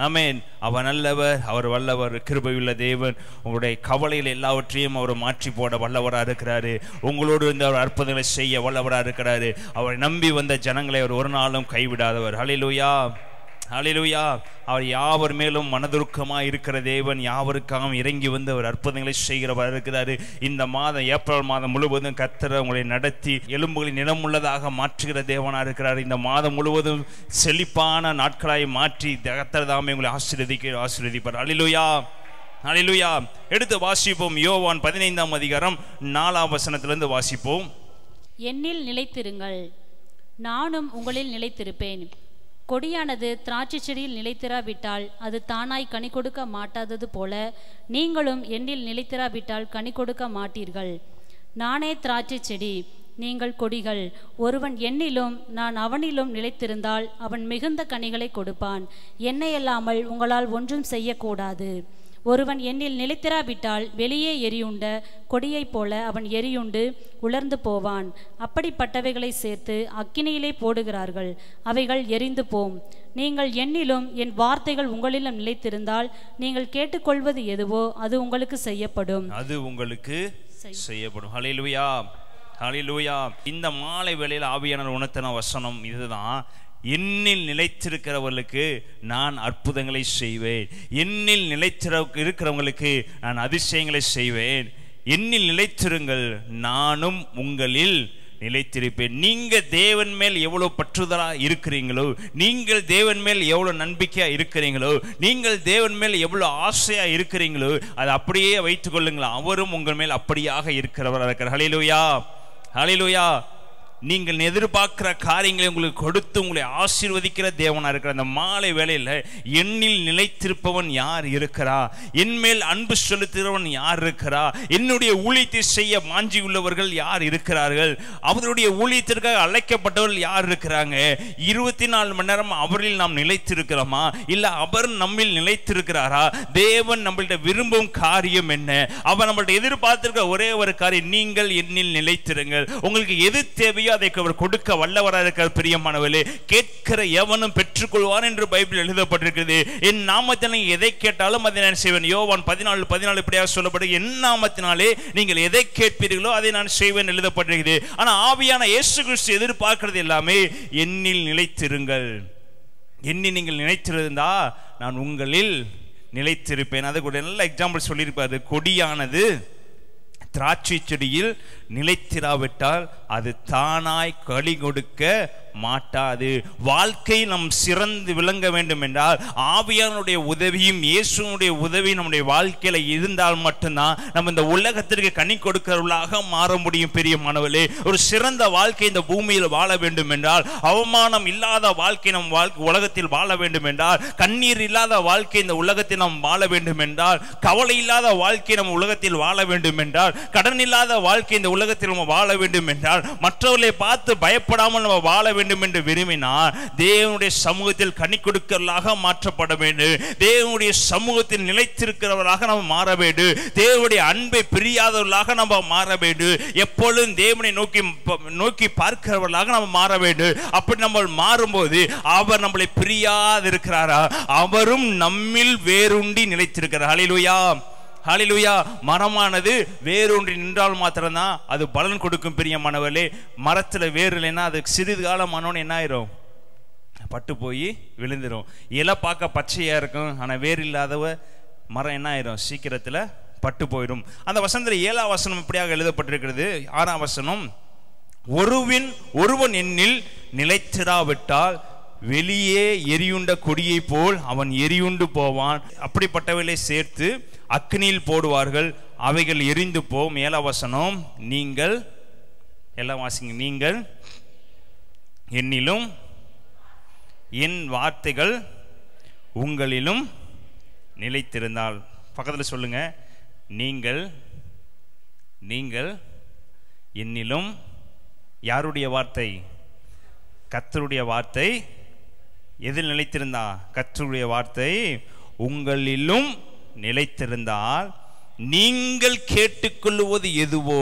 ஆமென். அவர் நல்லவர், அவர் வல்லவர், கிருபையுள்ள தேவன். உங்களுடைய கவலையில் எல்லாவற்றையும் அவர் மாற்றி போட வல்லவராக இருக்கிறாரு. உங்களோடு இருந்த அவர் அற்புதங்களை செய்ய வல்லவராக இருக்கிறாரு. அவரை நம்பி வந்த ஜனங்களை அவர் ஒரு நாளும் கைவிடாதவர். ஹல்லேலூயா, ஹல்லேலூயா. அவர் யாவர் மேலும் மனதுருக்கமாக இருக்கிற தேவன், யாவருக்காகவும் இறங்கி வந்து அவர் அற்புதங்களை செய்கிறவர் இருக்கிறாரு. இந்த மாதம் ஏப்ரல் மாதம் முழுவதும் கர்த்தர் உங்களை நடத்தி எலும்புகளை நிறமுள்ளதாக மாற்றுகிற தேவனாக இருக்கிறார். இந்த மாதம் முழுவதும் செழிப்பான நாட்களாய் மாற்றி கர்த்தர் தாமே உங்களை ஆசீர்வதிப்பார். ஹல்லேலூயா, ஹல்லேலூயா. எடுத்து வாசிப்போம். யோவான் 15ஆம் அதிகாரம் 4ஆம் வசனத்திலிருந்து வாசிப்போம். என்னில் நிலைத்திருங்கள், நானும் உங்களில் நிலைத்திருப்பேன். கொடியானது திராட்சை செடியில் நிலைத்திராவிட்டால் அது தானாய் கனி கொடுக்க மாட்டாதது போல நீங்களும் என்னில் நிலைத்திராவிட்டால் கனி கொடுக்க மாட்டீர்கள். நானே திராட்சை செடி, நீங்கள் கொடிகள். ஒருவன் என்னிலும் நான் அவனிலும் நிலைத்திருந்தால் அவன் மிகுந்த கனிகளை கொடுப்பான். என்னை அல்லாமல் உங்களால் ஒன்றும் செய்யக்கூடாது. ஒருவன் என்னில் நிலைத்திராவிட்டால் வெளியே எரியுண்ட கொடியைப் போல அவன் எரியுண்டு உலர்ந்து போவான். அப்படிப்பட்டவைகளை சேர்த்து அக்கினியிலே போடுகிறார்கள், அவைகள் எரிந்து போம். நீங்கள் என்னிலும் என் வார்த்தைகள் உங்களிலும் நிலைத்திருந்தால் நீங்கள் கேட்டுக்கொள்வது எதுவோ அது உங்களுக்கு செய்யப்படும். ஹல்லேலூயா, ஹல்லேலூயா. இந்த மாலை வேளையில் ஆவியானவர் உணர்த்தின வசனம் இதுதான். என்னில் நிலைத்திருக்கிறவர்களுக்கு நான் அற்புதங்களை செய்வேன். என்னில் இருக்கிறவங்களுக்கு நான் அதிசயங்களை செய்வேன். என்னில் நிலைத்திருங்கள், நானும் உங்களில் நிலைத்திருப்பேன். நீங்க தேவன் மேல் எவ்வளவு பற்றுதலா இருக்கிறீங்களோ, நீங்கள் தேவன் மேல் எவ்வளவு நம்பிக்கையா இருக்கிறீங்களோ, நீங்கள் தேவன் மேல் எவ்வளவு ஆசையா இருக்கிறீங்களோ அதை அப்படியே வைத்துக் கொள்ளுங்கள். அவரும் உங்கள் மேல் அப்படியாக இருக்கிறவராக இருக்கிறார். ஹல்லேலூயா, ஹல்லேலூயா. நீங்கள் எதிர்பார்க்கிற காரியங்களை உங்களுக்கு கொடுத்து உங்களை ஆசீர்வதிக்கிற தேவனா இருக்கிற அந்த மாலை வேளையில் என்னில் நிலைத்திருப்பவன் யார் இருக்கிறா? என்மேல் அன்பு செலுத்துகிறவன் யார் இருக்கிறா? என்னுடைய ஊழியத்தை செய்ய மாஞ்சி உள்ளவர்கள் யார் இருக்கிறார்கள்? அவருடைய ஊழியத்திற்காக அழைக்கப்பட்டவர்கள் யார் இருக்கிறாங்க? 24 மணி நேரம் அவரில் நாம் நிலைத்திருக்கிறோமா, இல்ல அவர் நம்மில் நிலைத்திருக்கிறாரா? தேவன் நம்மள்ட்ட விரும்பும் காரியம் என்ன? அவர் நம்மள்ட்ட எதிர்பார்த்திருக்க ஒரே ஒரு காரியம், நீங்கள் என்னில் நிலைத்திருங்கள். உங்களுக்கு எது தேவையோ அதை அவர் கொடுக்க வல்லவராக இருக்கிற பிரியமானவர்களே. கேட்கிற எவனும் பெற்றுக்கொள்வான் என்று பைபிள் எழுதப்பட்டிருக்கிறது. என் நாமத்தினால் எதை கேட்டாலும் அதை நான் செய்வேன். யோவான் 14:14 இப்படியாக சொல்லப்படுது, என் நாமத்தினாலே நீங்கள் எதை கேட்பீர்களோ அதை நான் செய்வேன் எழுதப்பட்டிருக்கிறது. ஆனா ஆவியான இயேசு கிறிஸ்து எதிர்பார்க்கிறது எல்லாமே என்னில் நிலைத்திருங்கள். என்னில் நீங்கள் நிலைத்திருந்தா நான் உங்களில் நிலைத்திருப்பேன். அது கூட நல்ல எக்ஸாம்பிள் சொல்லியிருப்பாரு. கொடியானது திராட்சை செடியில் நிலைத்திராவிட்டால் அது தானாய் கனி கொடுக்க மாட்டாது. வாழ்க்கை நம் சிறந்து விளங்க வேண்டும் என்றால் ஆவியானுடைய உதவியும் இயேசுனுடைய உதவியும் நம்முடைய வாழ்க்கையில இருந்தால் மட்டும்தான் நம்ம இந்த உலகத்திற்கு கனி கொடுக்கிறவர்களாக மாற முடியும். பெரிய மாணவர்களே, ஒரு சிறந்த வாழ்க்கை இந்த பூமியில் வாழ வேண்டும் என்றால், அவமானம் இல்லாத வாழ்க்கை நம் உலகத்தில் வாழ வேண்டும் என்றால், கண்ணீர் இல்லாத வாழ்க்கை இந்த உலகத்தில் நாம் வாழ வேண்டும் என்றால், கவலை இல்லாத வாழ்க்கை நம் உலகத்தில் வாழ வேண்டும் என்றால், கடன் இல்லாத வாழ்க்கை இந்த உலகத்தில் நம்ம வாழ வேண்டும் என்றால், மற்றவர்களை பார்த்து பயப்படாமல் நம்ம வாழ வேண்டும் என்று விரும்பினால் தேவனுடைய சமூகத்தில் கனி கொடுக்கிறவர்களாக மாற்றப்பட வேண்டும். தேவனுடைய சமூகத்தில் நிலைத்திருக்கிறவர்களாக நாம் மாற வேண்டும். தேவனுடைய அன்பை பிரியாதவர்களாக நம்ம மாற வேண்டும். எப்பொழுதும் தேவனை நோக்கி பார்க்கிறவர்களாக நம்ம மாற வேண்டும். அப்படி நம்ம மாறும்போது அவர் நம்மளை பிரியாது இருக்கிறாரா? அவரும் நம்மில் வேரூன்றி நிலைத்திருக்கிறார். ஹல்லேலூயா, ஹல்லேலூயா. மரமானது வேரூன்றி நின்றால் மாத்திரம்தான் அது பலன் கொடுக்கும். பிரியமானவர்களே, மரத்துல வேர் இல்லைன்னா அது சிறிது காலம் ஆனோன்னு என்ன ஆயிரும்? பட்டு போய் விழுந்துடும். இலை பார்க்க பச்சையா இருக்கும், ஆனா வேர் இல்லாதவ மரம் என்ன ஆயிரும்? சீக்கிரத்துல பட்டு போயிடும். அந்த வசனத்துல 7ஆம் வசனம் இப்படியாக எழுதப்பட்டிருக்கிறது. 6ஆம் வசனம், ஒருவன் என்னில் நிலைத்திராவிட்டால் வெளியே எரியுண்ட கொடியை போல் அவன் எரியுண்டு போவான். அப்படிப்பட்டவர்களை சேர்த்து அக்னியில் போடுவார்கள், அவைகள் எரிந்து போம். 7ஆம் வசனம், நீங்கள் எல்லாம் வாசிங்க. நீங்கள் என்னிலும் என் வார்த்தைகள் உங்களிலும் நிலைத்திருந்தால். பக்கத்தில் சொல்லுங்க, நீங்கள் என்னிலும். யாருடைய வார்த்தை? கர்த்தருடைய வார்த்தை. எதில் நிலைத்திருந்தா? கர்த்தருடைய வார்த்தை உங்களிலும் நிலைத்திருந்தால் நீங்கள் கேட்டுக்கொள்வது எதுவோ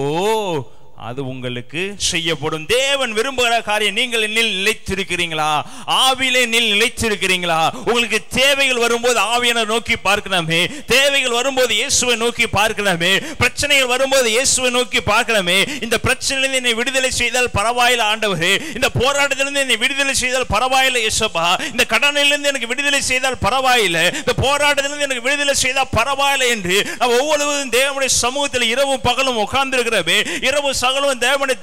அது உங்களுக்கு செய்யப்படும். தேவன் விரும்புகிற காரியம், நீங்கள் என்னில் நிலைத்திருக்கிறீங்களா? ஆவியிலே நிலைத்திருக்கிறீங்களா? உங்களுக்கு தேவைகள் வரும்போது ஆவியானவரை நோக்கி பார்க்கலாமே, தேவைகள் வரும்போது இயேசுவை நோக்கி பார்க்கலாமே, பிரச்சனைகள் வரும்போது இயேசுவை நோக்கி பார்க்கலாமே. இந்த பிரச்சனையிலிருந்து என்னை விடுதலை செய்தால் பரவாயில்லை ஆண்டவரே, இந்த போராட்டத்திலிருந்து என்னை விடுதலை செய்தால் பரவாயில்லை இயேசுப்பா, இந்த கடனிலிருந்து எனக்கு விடுதலை செய்தால் பரவாயில்லை, இந்த போராட்டத்திலிருந்து எனக்கு விடுதலை செய்தால் பரவாயில்லை என்று நாம் ஒவ்வொருவரும் தேவனுடைய சமூகத்தில் இரவும் பகலும் உட்கார்ந்து இருக்கிறோமே, இரவு சகலும் தேவனை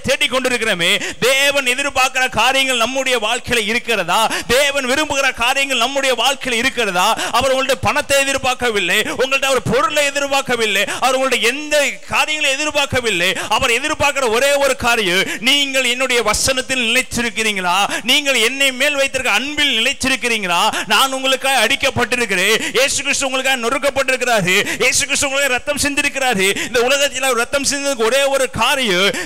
தேடிக் கொண்டிருக்கிறோமே. தேவன் எதிர்பார்க்கிற காரியங்கள் நம்முடைய வாழ்க்கையில இருக்கிறதா? தேவன் விரும்புகிற காரியங்கள் நம்முடைய வாழ்க்கையில் இருக்கிறதா? அவர் உங்களுடைய பணத்தை எதிர்பார்க்கவில்லை, உங்கள்ட்ட ஒரு பொருளை எதிர்பார்க்கவில்லை, அவர் உங்களுடைய எந்த காரியங்களை எதிர்பார்க்கவில்லை. அவர் எதிர்பார்க்கிற ஒரே ஒரு காரியம், நீங்கள் என்னுடைய வசனத்தில் நிலைத்திருக்கிறீங்களா? நீங்கள் என்னை மேல் வைத்திருக்க அன்பில் நிலைத்திருக்கிறீங்களா? நான் உங்களுக்காக அடிக்கப்பட்டிருக்கிறேன், இயேசு கிறிஸ்து உங்களுக்காக நொறுக்கப்பட்டிருக்கிறாரு, இயேசு கிறிஸ்து உங்களுக்காக ரத்தம் சிந்திருக்கிறாரு. இந்த உலகத்தில் அவர் ரத்தம் சிந்ததுக்கு ஒரே ஒரு காரியம்,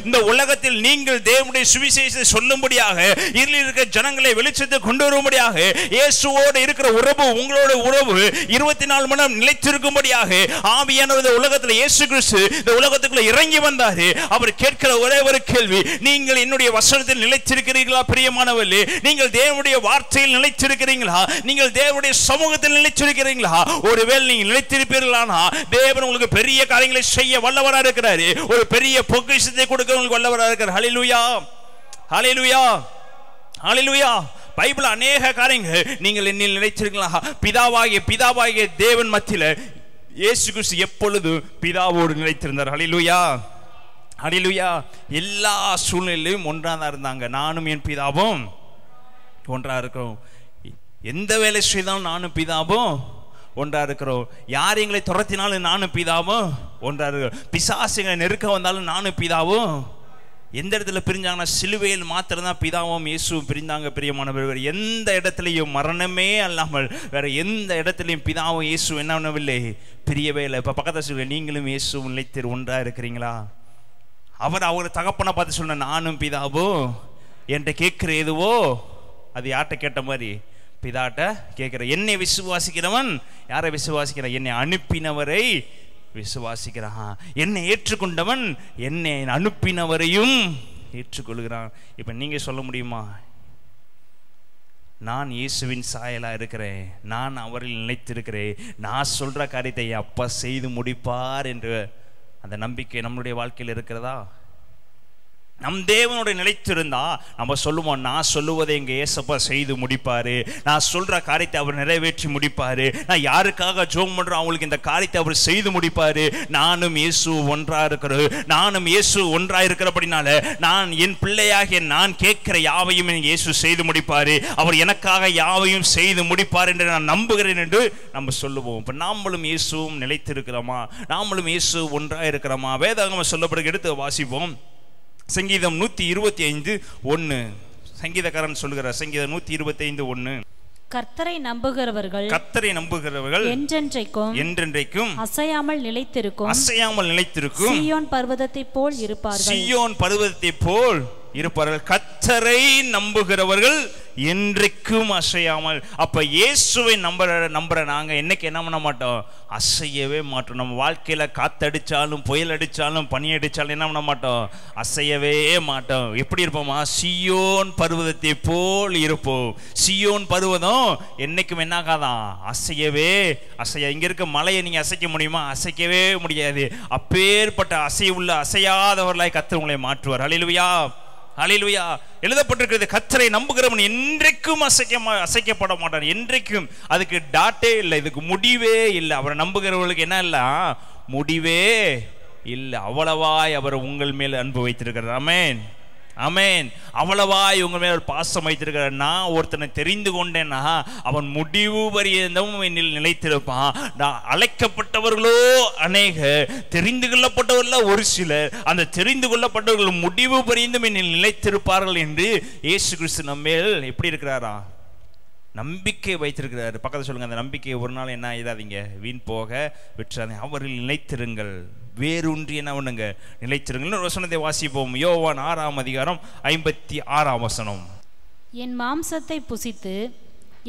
இந்த உலகத்தில் நீங்கள் தேவனுடைய சுவிசேஷத்தை சொல்லும்படியாக, இருளில் இருக்கிற ஜனங்களை வெளிச்சத்தை கொண்டு வரும்படியாக, இயேசுவோடு இருக்கிற உறவு, உங்களோட உறவு 24 மணி நேரம் நிலைத்திருக்கும்படியாக ஆவியானவர் இந்த உலகத்தில், இயேசு கிறிஸ்து இந்த உலகத்துக்குள்ள இறங்கி வந்தாரு. அவர் கேட்கிற ஒரே ஒரு கேள்வி, நீங்கள் என்னுடைய வசனத்தில் நிலைத்திருக்கிறீர்களா? பிரியமானவர்களே, நீங்கள் தேவனுடைய வார்த்தையில் நிலைத்திருக்கிறீங்களா? நீங்கள் தேவனுடைய சமூகத்தில் நிலைத்திருக்கிறீங்களா? ஒருவேளை நீங்கள் நிலைத்திருப்பீர்களானா தேவன் உங்களுக்கு பெரிய காரியங்களை செய்ய வல்லவராக இருக்கிறாரு, ஒரு பெரிய பொக்கிஷத்தை கொடுக்க உங்களுக்கு வல்லவராக இருக்கிறார். ஹல்லேலூயா, ஹல்லேலூயா, ஹல்லேலூயா. பைபிள் அநேக காரியங்கள், நீங்கள் என்னில் நிலைத்திருக்கலாம். பிதாவாகிய தேவன் மத்தியில இயேசு கிறிஸ்து எப்பொழுது பிதாவோடு நிலைத்திருந்தார். ஹல்லேலூயா, ஹல்லேலூயா. எல்லா சூழ்நிலையிலும் ஒன்றா தான் இருந்தாங்க. நானும் என் பிதாவும் ஒன்றா இருக்கிறோம். எந்த வேலை செய்தாலும் நானும் பிதாவும் ஒன்றா இருக்கிறோம். யார் எங்களை துரத்தினாலும் நானும் பிதாவும் ஒன்றா இருக்கிறோம். பிசாசுகளை நெருக்க வந்தாலும் நானும் பிதாவும். எந்த இடத்துல பிரிஞ்சாங்கன்னா சிலுவையில் மாத்திரம்தான் பிதாவும் இயேசுவும் பிரிந்தாங்க. பிரியமானவர், வேறு எந்த இடத்துலையும் மரணமே அல்லாமல் வேற எந்த இடத்துலையும் பிதாவும் இயேசு என்ன பண்ணவில்லை, பிரியவே இல்லை. இப்போ பக்கத்தில் சொல்ல, நீங்களும் இயேசுவும் நிலைத்திரு ஒன்றா இருக்கிறீங்களா? அவர் தகப்பனை பார்த்து சொன்ன, நானும் பிதாவும் என்கிட்ட கேட்கிற எதுவோ அது யார்கிட்ட கேட்ட மாதிரி பிதாட்ட கேட்கிற. என்னை விசுவாசிக்கிறவன் யாரை விசுவாசிக்கிறான்? என்னை அனுப்பினவரை விசுவாசிக்கிறான். என்னை ஏற்றுக்கொண்டவன் என்னை அனுப்பினவரையும் ஏற்றுக்கொள்கிறான். இப்போ நீங்க சொல்ல முடியுமா, நான் இயேசுவின் சாயலா இருக்கிறேன், நான் அவரில் நிலைத்திருக்கிறேன், நான் சொல்ற காரியத்தை அப்பா செய்து முடிப்பார் என்று அந்த நம்பிக்கை நம்மளுடைய வாழ்க்கையில் இருக்கிறதா? நம் தேவனுடைய நிலைத்திருந்தா நம்ம சொல்லுவோம், நான் சொல்லுவதை எங்க ஏசப்பா செய்து முடிப்பாரு, நான் சொல்ற காரியத்தை அவர் நிறைவேற்றி முடிப்பாரு, நான் யாருக்காக ஜெபம் பண்றோம் அவங்களுக்கு இந்த காரியத்தை அவர் செய்து முடிப்பாரு. நானும் இயேசு ஒன்றா இருக்கிறோம். நானும் இயேசு ஒன்றா இருக்கிறபடினால நான் என் பிள்ளையாகிய நான் கேட்கிற யாவையும் இயேசு செய்து முடிப்பாரு, அவர் எனக்காக யாவையும் செய்து முடிப்பார் என்று நான் நம்புகிறேன் என்று நம்ம சொல்லுவோம். இப்ப நாமளும் இயேசுவும் நிலைத்திருக்கிறோமா? நாமளும் இயேசு ஒன்றா இருக்கிறோமா? வேதாகமம் சொல்லப்படுகிற எடுத்து வாசிப்போம். சங்கீதம் 125:1. சங்கீதக்காரன் சொல்லுகிறார், சங்கீதம் 125:1. கர்த்தரை நம்புகிறவர்கள் என்றென்றைக்கும் அசையாமல் நிலைத்திருக்கும் சீயோன் பர்வதத்தைப் போல் இருப்பார்கள். கர்த்தரை நம்புகிறவர்கள் என்றைக்கும் அசையாமல். அப்ப இயேசுவை நம்புற நாங்க என்னைக்கு என்ன பண்ண மாட்டோம், அசையவே மாட்டோம். நம்ம வாழ்க்கையில காத்தடிச்சாலும் புயல் அடிச்சாலும் பனி அடிச்சாலும் என்ன பண்ண மாட்டோம், அசையவே மாட்டோம். எப்படி இருப்போமா? சீயோன் பர்வதத்தை போல் இருப்போம். சீயோன் பர்வதம் என்னைக்கும் என்னாகாதான், அசையவே இங்க இருக்க மலையை நீங்க அசைக்க முடியுமா? அசைக்கவே முடியாது. அப்பேற்பட்ட அசையாதவர்களாய் கர்த்தர் உங்களை மாற்றுவார். ஹல்லேலூயா, ஹல்லேலூயா. எழுதப்பட்டிருக்கிறது, கர்த்தரை நம்புகிறவன் என்றைக்கும் அசைக்கப்பட மாட்டான். என்றைக்கும். அதுக்கு டாட்டே இல்லை, இதுக்கு முடிவே இல்லை. அவரை நம்புகிறவர்களுக்கு என்ன இல்லை, முடிவே இல்லை. அவ்வளவாய் அவர் உங்கள் மேல் அன்பு வைத்திருக்கிறார். ஆமென், ஆமென். அவ்வளவாய் உங்கள் மேல் பாசம் வைத்திருக்கிறார். நான் ஒருத்தனை தெரிந்து கொண்டேன்னா அவன் முடிவு பரியந்தமும் என்னில் நிலைத்திருப்பான். நான் அழைக்கப்பட்டவர்களோ அநேக, தெரிந்து கொள்ளப்பட்டவர்களோ ஒரு சிலர். அந்த தெரிந்து கொள்ளப்பட்டவர்கள் முடிவு பரியந்தம் என்னில் நிலைத்திருப்பார்கள் என்று இயேசு கிறிஸ்து நம்ம மேல் எப்படி இருக்கிறாரா, நம்பிக்கை வைத்திருக்கிறார். பக்கத்தில் சொல்லுங்க, அந்த நம்பிக்கையை ஒரு நாள் என்ன ஆயிடாதீங்க, வீண் போக விட்டுறாதீங்க. அவரில் நிலைத்திருங்கள், வேரூன்றி என்ன பண்ணுங்க, நிலைத்திருங்கள். வசனத்தை வாசிப்போம். யோவான் 6:56. என் மாம்சத்தை புசித்து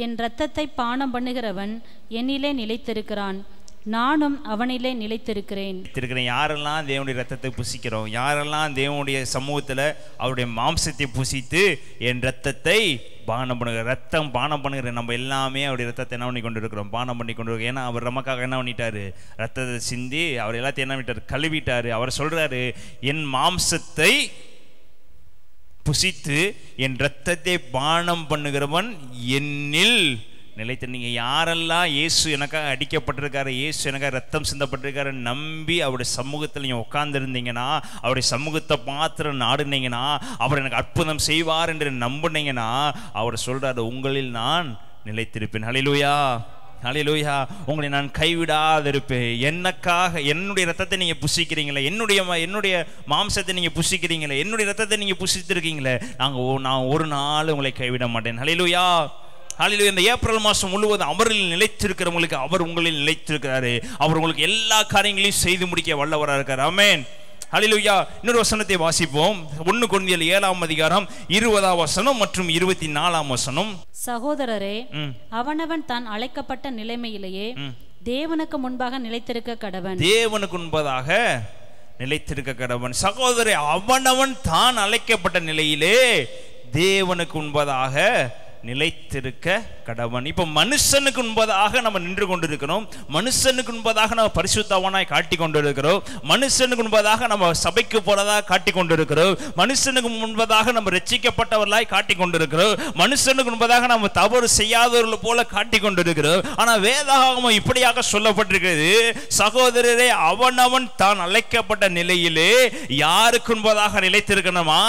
என் இரத்தத்தை பானம் பண்ணுகிறவன் என்னிலே நிலைத்திருக்கிறான், நானும் அவனிலே நிலைத்திருக்கிறேன். யாரெல்லாம் தேவனுடைய ரத்தத்தை புசிக்கிறோம், யாரெல்லாம் தேவனுடைய சமூகத்தில் அவருடைய மாம்சத்தை புசித்து என் ரத்தத்தை பானம் பண்ணுகிற, ரத்தம் பானம் பண்ணுகிற நம்ம எல்லாமே அவருடைய ரத்தத்தை என்ன பண்ணி கொண்டு இருக்கிறோம், பானம் பண்ணி கொண்டு இருக்கிறோம். ஏன்னா அவர் நமக்காக என்ன பண்ணிட்டாரு, ரத்தத்தை சிந்தி அவர் எல்லாத்தையும் என்ன பண்ணிட்டாரு, கழுவிட்டாரு. அவர் சொல்றாரு, என் மாம்சத்தை புசித்து என் ரத்தத்தை பானம் பண்ணுகிறவன் என்னில் நிலைத்து. நீங்கள் யாரெல்லாம் இயேசு எனக்காக அடிக்கப்பட்டிருக்காரு, இயேசு எனக்காக ரத்தம் சிந்தப்பட்டிருக்காரு நம்பி அவருடைய சமூகத்தில் நீங்கள் உட்கார்ந்துருந்தீங்கன்னா, அவருடைய சமூகத்தை மாத்திரம் நாடுனீங்கன்னா, அவர் எனக்கு அற்புதம் செய்வார் என்று நம்புனீங்கன்னா, அவர் சொல்றாரு, உங்களில் நான் நிலைத்திருப்பேன். ஹல்லேலூயா, ஹல்லேலூயா. உங்களை நான் கைவிடாதிருப்பேன். எனக்காக என்னுடைய ரத்தத்தை நீங்கள் புசிக்கிறீங்களே, என்னுடைய மாம்சத்தை நீங்கள் புசிக்கிறீங்களே, என்னுடைய ரத்தத்தை நீங்கள் புசித்திருக்கீங்களே, நான் ஒரு நாள் உங்களை கைவிட மாட்டேன். ஹல்லேலூயா, ஹல்லேலூயா. இந்த ஏப்ரல் மாதம் முழுவதும் அவரில் நிலைத்திருக்கிறவங்களுக்கு அவர் உங்களில் நிலைத்திருக்கிறாரு. அவர் உங்களுக்கு எல்லா காரியங்களையும் செய்து முடிக்க வல்லவராக இருக்கார். ஆமென், ஹல்லேலூயா. இன்னொரு வசனத்தை வாசிப்போம். 1 கொரிந்தியர் 7ஆம் அதிகாரம் 20ஆம் வசனம் மற்றும் 24ஆம் வசனம். சகோதரரே, அவனவன் தான் அழைக்கப்பட்ட நிலைமையிலேயே தேவனுக்கு முன்பாக நிலைத்திருக்க கடவன். தேவனுக்கு முன்பதாக நிலைத்திருக்க கடவன். சகோதரே, அவனவன் தான் அழைக்கப்பட்ட நிலையிலே தேவனுக்கு முன்பதாக நிலைத்திருக்க கடவன். இப்ப மனுஷனுக்கு முன்பதாக நம்ம நின்று கொண்டிருக்கிறோம், மனுஷனுக்கு முன்பதாக நம்ம பரிசுத்தவானாய் காட்டி கொண்டிருக்கிறோம், மனுஷனுக்கு முன்பதாக நம்ம சபைக்கு போறதாக காட்டி கொண்டிருக்கிறோம், மனுஷனுக்கு முன்பதாக நம்ம ரட்சிக்கப்பட்டவர்களாய் காட்டி கொண்டிருக்கிறோம், மனுஷனுக்கு முன்பதாக நம்ம தவறு செய்யாதவர்கள் போல காட்டி கொண்டிருக்கிறோம். ஆனா வேதாகமம் இப்படியாக சொல்லப்பட்டிருக்கிறது, சகோதரரே, அவனவன் தான் அழைக்கப்பட்ட நிலையிலே யாருக்கு முன்பதாக நிலைத்திருக்கணுமா,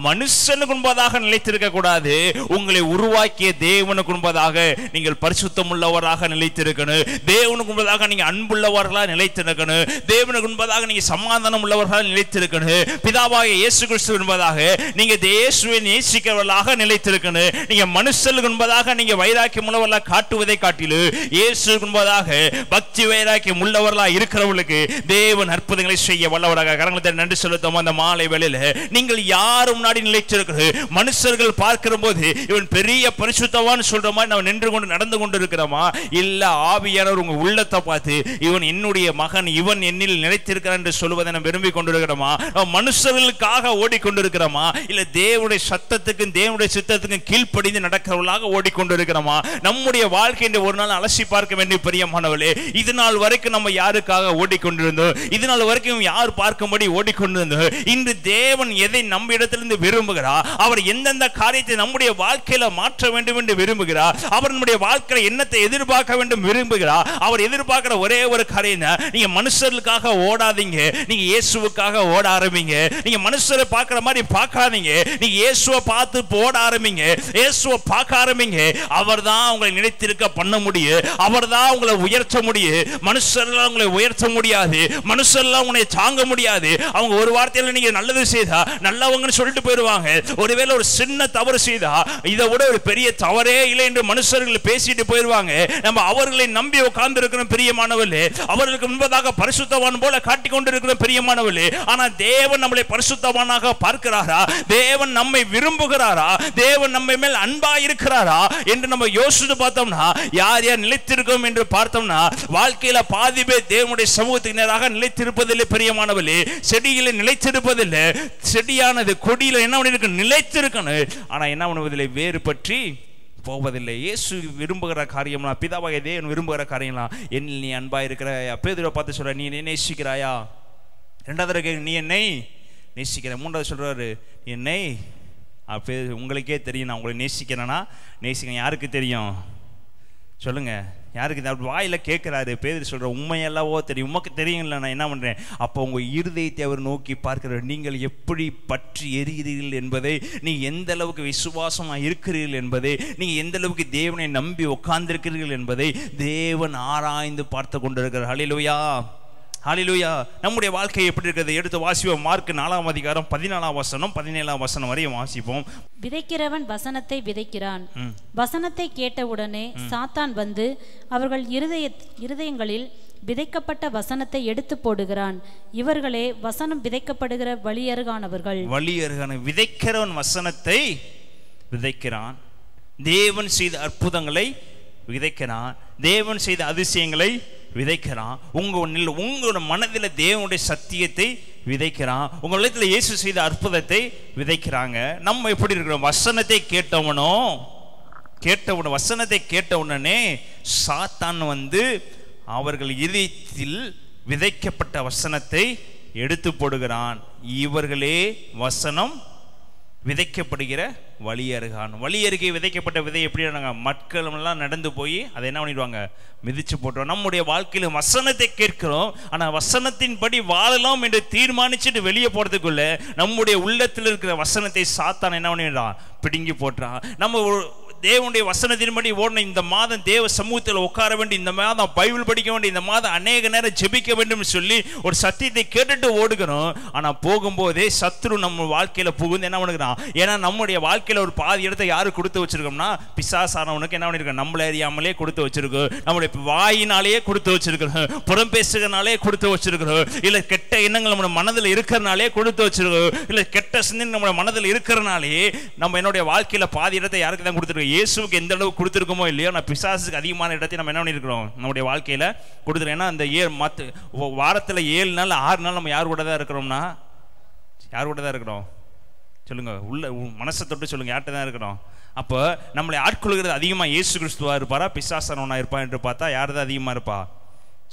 மனுஷனுக்கு முன்பதாக நிலைத்திருக்க கூடாது. உங்களை உருவாக்கிய தேவனுக்கு முன்பதாக நீங்கள் பரிசுத்தம் உள்ளவராக நிலைத்திருக்கணும், தேவனுக்கு முன்பதாக நீங்க அன்புள்ளவர்களாக நிலைத்திருக்கணும், தேவனுக்கு முன்பதாக நீங்க சமாதானம் உள்ளவர்களாக நிலைத்திருக்கணும், பிதாவாகிய இயேசு கிறிஸ்து முன்பதாக நீங்க இயேசுவை நேசிக்கிறவர்களாக நிலைத்திருக்கணும். நீங்க மனுஷனுக்கு முன்பதாக நீங்க வைராக்கியம் உள்ளவர்களாக காட்டுவதை காட்டிலும் இயேசுக்கு முன்பதாக பக்தி வைராக்கியம் உள்ளவர்களாக இருக்கிறவர்களுக்கு தேவன் அற்புதங்களை செய்ய வல்லவராக. கரங்களை நன்றி செலுத்தும் அந்த மாலை வேளையில நீங்கள் யாரும் முன்னாடி நிலைத்திருக்கிறது, மனுஷர்கள் பார்க்கிற போது இவன் பெரிய பரிசுத்தவான் சொல்ற மாதிரி நம்ம நின்று கொண்டு நடந்து கொண்டு இருக்கிறோமா, இல்ல ஆவியானவர் உங்க உள்ளத்தை பார்த்து இவன் என்னுடைய மகன், இவன் என்னில் நிலைத்திருக்கிறான் என்று சொல்வதை நம்ம விரும்பி கொண்டிருக்கிறோமா, மனுஷர்களுக்காக ஓடிக்கொண்டிருக்கிறோமா, இல்ல தேவனுடைய சத்தத்துக்கும் தேவனுடைய சித்தத்துக்கும் கீழ்ப்படிந்து நடக்கிறவர்களாக ஓடிக்கொண்டிருக்கிறோமா? நம்முடைய வாழ்க்கை ஒரு நாள் அலசி பார்க்க வேண்டிய பிரியமானவர்களே. இது நாள் வரைக்கும் நம்ம யாருக்காக ஓடிக்கொண்டிருந்தோம், இது நாள் வரைக்கும் யார் பார்க்கும்படி ஓடிக்கொண்டிருந்தோம். இன்று தேவன் எதை நம்ம இடத்திலிருந்து விரும்புகிறார், அவர் எந்தெந்த காரியத்தை நம்முடைய வாழ்க்கையில மாற்ற வேண்டும் என்று விரும்புகிறார், அவர் நம்முடைய வாழ்க்கையில என்னத்தை எதிர்பார்க்க வேண்டும் விரும்புகிறார். அவர் எதிர்பார்க்கிற ஒரே ஒரு காரியம், நீங்க மனுஷர்களுக்காக ஓடாதீங்க, நீங்க இயேசுவுக்காக ஓட ஆரம்பிங்க. நீங்க மனுஷரை பார்க்கிற மாதிரி பார்க்காதீங்க, நீங்க இயேசுவை பார்த்து ஓட ஆரம்பிங்க, இயேசுவை பார்க்க ஆரம்பிங்க. அவர்தான் உங்களை நிலைத்திருக்க பண்ண முடியும், அவர்தான் உங்களை உயர்த்த முடியும். மனுஷர்கள் உங்களை உயர்த்த முடியாது, மனுஷர்கள் உங்களை தாங்க முடியாது. அவங்க ஒரு வார்த்தையில நீங்க நல்லது செய்தா நல்லவங்கன்னு சொல்லிட்டு போயிடுவாங்க. ஒருவேளை ஒரு சின்ன தவறு செய்தா இதை விட ஒரு பெரிய தவறே இல்லை என்று மனுஷர்கள் பேசிட்டு போயிடுவாங்க. நம்ம அவர்களை நம்பி உட்கார்ந்து இருக்கிற பிரியமானவர்களே, அவர்களுக்கு முன்பதாக பரிசுத்தவான் போல காட்டிக் கொண்டிருக்கிற பிரியமானவர்களே. ஆனா தேவன் நம்மளை பரிசுத்தவானாக பார்க்கிறாரா, தேவன் நம்மை விரும்புகிறாரா, தேவன் நம்ம மேல் அன்பா இருக்கிறாரா என்று நம்ம யோசித்து பார்த்தோம்னா, யார் யார் நிலைத்திருக்கோம் என்று பார்த்தோம்னா, வாழ்க்கையில பாதி பேர் தேவனுடைய சமூகத்துக்கு நேராக நிலைத்திருப்பதில்லை பிரியமானவர்களே. செடியில நிலைத்திருப்பதில்லை, செடியானது கொடியில என்ன பண்ணிருக்கு, நிலைத்திருக்கணும். ஆனா என்ன பண்ணுவதில்லை, வேறு பற்றி போவதில்லை. இயேசு விரும்புகிற காரியம்லாம், பிதாவாகிய தேவன் விரும்புகிற காரியம்லாம், என்னில் நீ அன்பா இருக்கிற பேதுருவை பார்த்து சொல்ற, நீ என்னை நேசிக்கிறாயா? ரெண்டாவது நீ என்னை நேசிக்கிற. மூன்றாவது சொல்றாரு, என்னை உங்களுக்கே தெரியும் நான் உங்களை நேசிக்கிறேன்னா நேசிக்கிறேன். யாருக்கு தெரியும் சொல்லுங்க, யாருக்கு? வாயில கேட்கிறாரு. பேதுரு சொல்ற, உண்மையெல்லாவோ தெரியும், உமக்கு தெரியும்ல நான் என்ன பண்றேன். அப்போ உங்க இருதயத்தை அவர் நோக்கி பார்க்கிறார். நீங்கள் எப்படி பற்றி எரிகிறீர்கள் என்பதை, நீங்க எந்த அளவுக்கு விசுவாசமா இருக்கிறீர்கள் என்பதை, நீங்க எந்த அளவுக்கு தேவனை நம்பி உட்கார்ந்திருக்கிறீர்கள் என்பதை தேவன் ஆராய்ந்து பார்த்து கொண்டிருக்கிறார். ஹல்லேலூயா, ஹல்லேலூயா. நம்முடைய வாழ்க்கை எப்படி இருக்கிறது எடுத்து வாசிப்போம். மார்க் 4ஆம் அதிகாரம் 14ஆம் வசனம் 17ஆம் வசனம் வரையும் வாசிப்போம். விதைக்கிறவன் வசனத்தை விதைக்கிறான். வசனத்தை கேட்டவுடனே சாத்தான் வந்து அவர்கள் இருதயங்களில் விதைக்கப்பட்ட வசனத்தை எடுத்து போடுகிறான். இவர்களே வசனம் விதைக்கப்படுகிற வழியருகானவர்கள். விதைக்கிறவன் வசனத்தை விதைக்கிறான், தேவன் செய்த அற்புதங்களை விதைக்கிறான், தேவன் செய்த அதிசயங்களை விதைக்கிறான். உங்களோட மனதில் தேவனுடைய சத்தியத்தை விதைக்கிறான். உங்க உள்ளத்தில் இயேசு செய்த அற்புதத்தை விதைக்கிறாங்க. நம்ம எப்படி இருக்கிறோம்? வசனத்தை வசனத்தை கேட்ட உடனே சாத்தான் அவர்கள் இதயத்தில் விதைக்கப்பட்ட வசனத்தை எடுத்து போடுகிறான். இவர்களே வசனம் விதைக்கப்படுகிற வழி அருகே விதைக்கப்பட்ட விதை எப்படி மக்கள் எல்லாம் நடந்து போய் அதை என்ன பண்ணிடுவாங்க? மிதிச்சு போட்டுருவோம். நம்முடைய வாழ்க்கையில வசனத்தை கேட்கிறோம், ஆனா வசனத்தின்படி வாழலாம் என்று தீர்மானிச்சுட்டு வெளியே போறதுக்குள்ள நம்முடைய உள்ளத்தில் இருக்கிற வசனத்தை சாத்தான் என்ன பண்ணிடுறான்? பிடுங்கி போட்டுறான். நம்ம தேவனுடைய வசனத்தின்படி ஓடணும். இந்த மாதம் தேவ சமூகத்தில் உட்கார வேண்டும், இந்த மாதம் பைபிள் படிக்க வேண்டும், இந்த மாதம் அநேக நேரம் ஜெபிக்க வேண்டும் சொல்லி ஒரு சத்தியத்தை கேட்டுட்டு ஓடுகிறோம். ஆனா போகும்போதே சத்ரு நம்ம வாழ்க்கையில புகுந்து என்ன பண்ணுகிறான்? ஏன்னா நம்முடைய வாழ்க்கையில ஒரு பாதி இடத்தை யாரு கொடுத்து வச்சிருக்கோம்னா பிசாசானவனுக்கு என்ன பண்ணிருக்கோம்? நம்மள அறியாமலே கொடுத்து வச்சிருக்கோம். நம்முடைய வாயினாலேயே கொடுத்து வச்சிருக்கிறோம், புறம் பேசுகிறனாலே கொடுத்து வச்சிருக்கிறோம், இல்ல கெட்ட எண்ணங்கள் நம்ம மனதில் இருக்கிறனாலே கொடுத்து வச்சிருக்கோம், இல்ல கெட்ட சிந்தனை நம்ம மனதில் இருக்கிறனாலே நம்ம என்னுடைய வாழ்க்கையில பாதி இடத்தை யாருக்கு தான் கொடுத்துருக்கோம்? இயேசுவுக்கு எந்த அளவுக்கு கொடுத்துருக்கோமோ இல்லையோ, நான் பிசாசுக்கு அதிகமான இடத்தை நம்ம என்ன பண்ணிருக்கிறோம்? நம்முடைய வாழ்க்கையில கொடுத்துருக்கோம். ஏன்னா அந்த வாரத்தில் 7 நாள் 6 நாள் நம்ம யார் கூட தான் இருக்கிறோம்னா, யார் கூட தான் இருக்கிறோம்? சொல்லுங்க, உள்ள மனசை தொட்டு சொல்லுங்க, யார்கிட்ட தான் இருக்கிறோம்? அப்போ நம்மளை ஆட்கொள்கிறது அதிகமாக இயேசு கிறிஸ்துவா இருப்பாரா, பிசாசனவனா இருப்பான் என்று பார்த்தா யார் தான் அதிகமாக இருப்பா?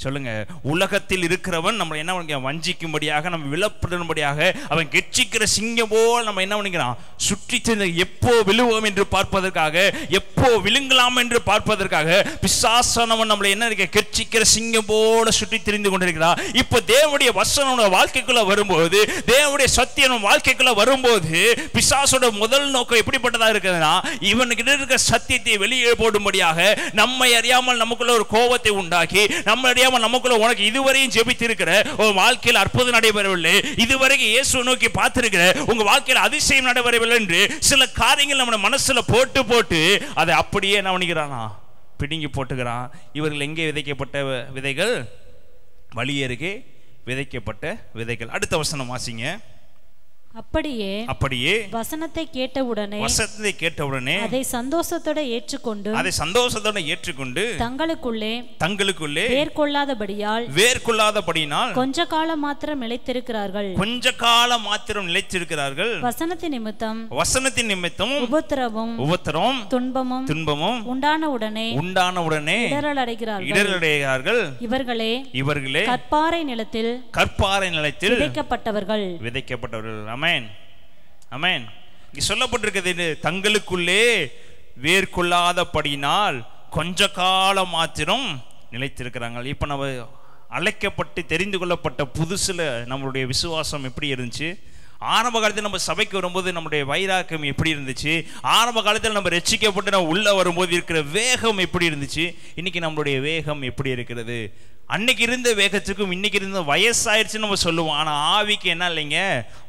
சொல்லுங்க. உலகத்தில் இருக்கிறவன் நம்ம என்ன வஞ்சிக்கும்படியாக, நம்ம விழப்படும்படியாக, அவன் கெச்சிக்கிற சிங்கம் போல் நம்ம என்ன பண்ணிக்கிறான்? சுற்றி எப்போ விழுவோம் என்று பார்ப்பதற்காக, எப்போ விழுங்கலாம் என்று பார்ப்பதற்காக பிசாசானவன் நம்மளை என்ன கெச்சிக்கிற சிங்கம் போல சுற்றி திரிந்து கொண்டிருக்கிறான். இப்போ தேவனுடைய வசனம் வாழ்க்கைக்குள்ள வரும்போது, தேவனுடைய சத்தியம் வாழ்க்கைக்குள்ள வரும்போது, பிசாசோட முதல் நோக்கம் எப்படிப்பட்டதா இருக்குதுன்னா, இவனுக்கு இருக்கிற சத்தியத்தை வெளியே போடும்படியாக நம்மை அறியாமல் நமக்குள்ள ஒரு கோபத்தை உண்டாக்கி, நம்ம நமக்குள்ள உனக்கு இதுவரையும் ஜெபித்திருக்கிற ஒரு வாழ்க்கையில் அற்புதம் நடைபெறவில்லை, இதுவரைக்கும் இயேசு நோக்கி பார்த்திருக்கிற உங்க வாழ்க்கையில் அதிசயம் நடைபெறவில்லை என்று சில காரியங்கள் நம்ம மனசுல போட்டு அதை அப்படியே என்ன பண்ணிக்கிறானா? பிடுங்கி போட்டுக்கிறான். இவர்கள் எங்கே விதைக்கப்பட்ட விதைகள்? வழி அருகே விதைக்கப்பட்ட விதைகள். அடுத்த வசனம் வாசிங்க. அப்படியே வசனத்தை கேட்டவுடனே அதை சந்தோஷத்தோட ஏற்றுக்கொண்டு தங்களுக்குள்ளே வேர் கொள்ளாதபடியால் கொஞ்ச காலம் மாத்திரம் நிலைத்திருக்கிறார்கள். வசனத்தின் நிமித்தம் உபத்திரவம் துன்பமும் உண்டான உடனே இடறல் அடைகிறார்கள். இவர்களே கற்பாறை நிலத்தில் விதைக்கப்பட்டவர்கள். அமேன், அமேன். இங்க சொல்லப்பட்டிருக்கிறது, தங்களுக்குள்ளே வேர்கொள்ளாதபடியினால் கொஞ்ச காலம் மாத்திரம் நிலைத்திருக்கிறாங்க. இப்ப நம்ம அழைக்கப்பட்டு தெரிந்து கொள்ளப்பட்ட புதுசுல நம்மளுடைய விசுவாசம் எப்படி இருந்துச்சு? ஆரம்ப காலத்தில் நம்ம சபைக்கு வரும்போது நம்முடைய வைராக்கியம் எப்படி இருந்துச்சு? ஆரம்ப காலத்தில் நம்ம ரட்சிக்கப்பட்டு நம்ம உள்ள வரும்போது இருக்கிற வேகம் எப்படி இருந்துச்சு? இன்னைக்கு நம்மளுடைய வேகம் எப்படி இருக்கிறது? அன்னைக்கு இருந்த வேகத்துக்கும் இன்னைக்கு இருந்த வயசாயிடுச்சுன்னு நம்ம சொல்லுவோம். ஆனா ஆவிக்கு என்ன இல்லைங்க,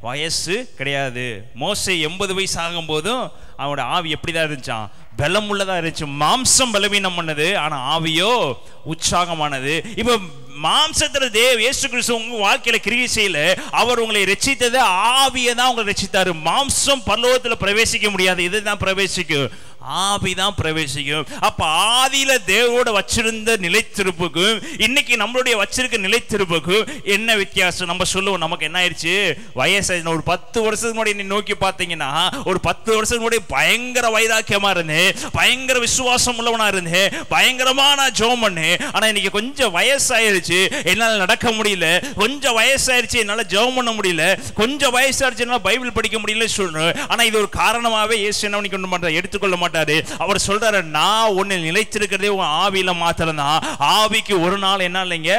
வயசு கிடையாது. மோசே 80 வயசு ஆகும் போதும் அவனோட ஆவி எப்படிதான் இருந்துச்சான்? பலம் உள்ளதா இருந்துச்சு. மாம்சம் பலவீனம் பண்ணது, ஆனா ஆவியோ உற்சாகமானது. இப்ப மாம்சத்துல இயேசு கிறிஸ்து உங்க வாழ்க்கையில கிரியை செய்யல, அவர் உங்களை ரட்சித்தது ஆவியை தான் உங்களை ரட்சித்தாரு. மாம்சம் பரலோகத்துல பிரவேசிக்க முடியாது, இதுதான் பிரவேசிக்கும், ஆவிதான் பிரவேசிக்கும். அப்ப ஆதியில தேவோட வச்சிருந்த நிலைத்திருப்புக்கும் இன்னைக்கு நம்மளுடைய வச்சிருக்க நிலைத்திருப்புக்கும் என்ன வித்தியாசம்? நம்ம சொல்லுவோம், நமக்கு என்ன ஆயிடுச்சு? வயசு. ஒரு 10 வருஷத்துக்கு முன்னாடி நீ நோக்கி பார்த்தீங்கன்னா, ஒரு 10 வருஷத்துக்கு முன்னாடி பயங்கர வைராக்கியமா இருந்தேன், பயங்கர விசுவாசம் உள்ளவனா இருந்தேன், பயங்கரமா நான் ஜெபம் பண்ணேன். ஆனா இன்னைக்கு கொஞ்சம் வயசாயிருச்சு, என்னால நடக்க முடியல. கொஞ்சம் வயசாயிருச்சு, என்னால ஜெபம் பண்ண முடியல. கொஞ்சம் வயசாயிருச்சு, என்னால பைபிள் படிக்க முடியல சொல்றேன். ஆனா இது ஒரு காரணமாவே இயேசு என்ன பண்ணி கொண்டு மாட்டார், எடுத்துக்கொள்ள மாட்டார். அவர் சொல்றாரு, நான் உன்னில் நிலைத்திருக்கிறதே உன் ஆவியில மாத்திரம் தான். ஆவிக்கு ஒரு நாள் என்ன இல்லைங்க,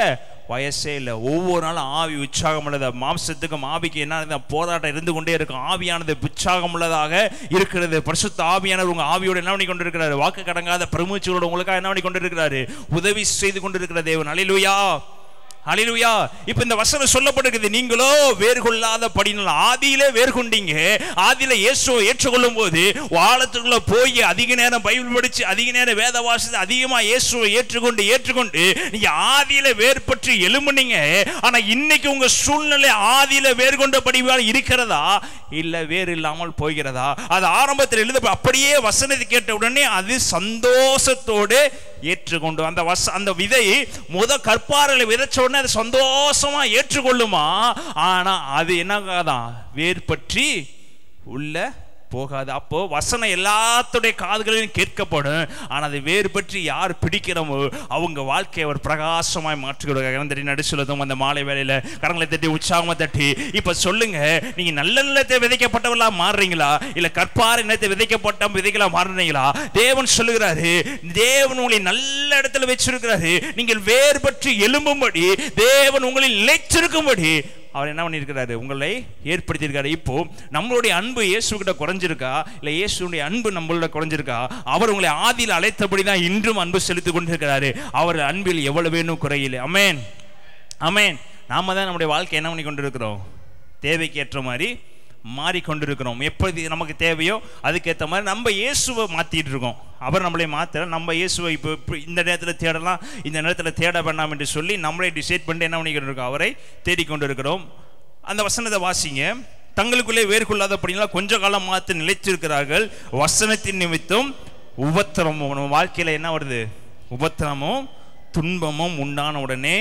வயசே இல்லை. ஒவ்வொரு நாளும் ஆவி உற்சாகம் உள்ளது. மாம்சத்துக்கும் ஆவிக்கு என்ன போராட்டம் இருந்து கொண்டே இருக்கும். ஆவியானது உற்சாகம் உள்ளதாக இருக்கிறது. பரிசுத்த ஆவியானவர் உங்க ஆவியோடு என்ன பண்ணி கொண்டிருக்கிறாரு? வாக்கு கடங்காத பெருமூச்சோடு உங்களுக்காக என்ன பண்ணி கொண்டிருக்கிறாரு? உதவி செய்து கொண்டிருக்கிற தேவன். அல்லேலூயா, ஹல்லேலூயா. இப்ப இந்த வசனம் சொல்லப்பட்டிருக்குது, நீங்களோ வேர்கொள்ளாத படினால். ஆதியிலே வேர்கொண்டீங்க. ஆதியில இயேசுவை ஏற்றுக்கொள்ளும் போது வாழத்துக்குள்ள போய் அதிக நேரம் பைபிள் படிச்சு, அதிக நேரம் வேத வாசித்து, அதிகமா இயேசுவை ஏற்றுக்கொண்டு நீங்க ஆதியில வேர் பற்றி எழும்புனீங்க. ஆனா இன்னைக்கு உங்க சூழ்நிலை ஆதியில வேர் கொண்டபடி இருக்கிறதா, இல்ல வேர் இல்லாமல் போகிறதா? அது ஆரம்பத்தில் எழுத அப்படியே வசனத்தை கேட்ட உடனே அது சந்தோஷத்தோடு ஏற்றுக்கொண்டு அந்த விதை கற்பாறையில விதைச்ச உடனே அது சந்தோஷமா ஏற்றுக்கொள்ளுமா. ஆனா அது என்னதான் வேர் பற்றி உள்ள போகாது. அப்போ வசனம் எல்லாத்துடைய காதுகளிலும் கேட்கப்படும். ஆனால் அதை வேறு பற்றி யார் பிடிக்கிறோமோ அவங்க வாழ்க்கையை அவர் பிரகாசமாய் மாற்றுகிறார். நடுச்சுலதும் அந்த மாலை வேளையில கரங்களை தட்டி உற்சாகமா தட்டி இப்ப சொல்லுங்க, நீங்க நல்ல நிலத்தை விதைக்கப்பட்டவர்களா மாறுறீங்களா, இல்ல கற்பாறை நிலத்தை விதைக்கப்பட்ட விதைகளா மாறுறீங்களா? தேவன் சொல்லுகிறாரு, தேவன் உங்களை நல்ல இடத்துல வச்சிருக்கிறாரு. நீங்கள் வேறு பற்றி எழும்பும்படி, தேவன் உங்களில் நிலைச்சிருக்கும்படி அவர் என்ன பண்ணியிருக்கிறாரு, உங்களை ஏற்படுத்தியிருக்காரு. இப்போ நம்மளுடைய அன்பு இயேசுகிட்ட குறைஞ்சிருக்கா, இல்லை இயேசுடைய அன்பு நம்மளோட குறைஞ்சிருக்கா? அவர் உங்களை ஆதியில் அழைத்தபடி தான் இன்றும் அன்பு செலுத்தி கொண்டிருக்கிறாரு. அவர் அன்பில் எவ்வளவு வேணும் குறையில்லை. அமேன், அமேன். நாம தான் நம்முடைய வாழ்க்கை என்ன பண்ணி கொண்டிருக்கிறோம், தேவைக்கு ஏற்ற மாதிரி மாறிக்கொண்டிருக்கிறோம். எப்படி நமக்கு தேவையோ அதுக்கேற்ற மாதிரி நம்ம இயேசுவை மாற்றிட்டு இருக்கோம். அவர் நம்மளை மாற்ற, நம்ம இயேசுவை இப்போ இந்த நேரத்தில் தேடலாம், இந்த நேரத்தில் தேட வேண்டாம் என்று சொல்லி நம்மளே டிசைட் பண்ணிட்டு என்ன பண்ணிக்கிட்டு இருக்கோம், அவரை தேடிக்கொண்டு இருக்கிறோம். அந்த வசனத்தை வாசிங்க. தங்களுக்குள்ளே வேர்கொள்ளாதபடினா கொஞ்ச காலம் மாற்ற நிலைத்திருக்கிறார்கள், வசனத்தின் நிமித்தம் உபத்திரமும். வாழ்க்கையில் என்ன வருது, உபத்திரமும் துன்பமும் உண்டான உடனே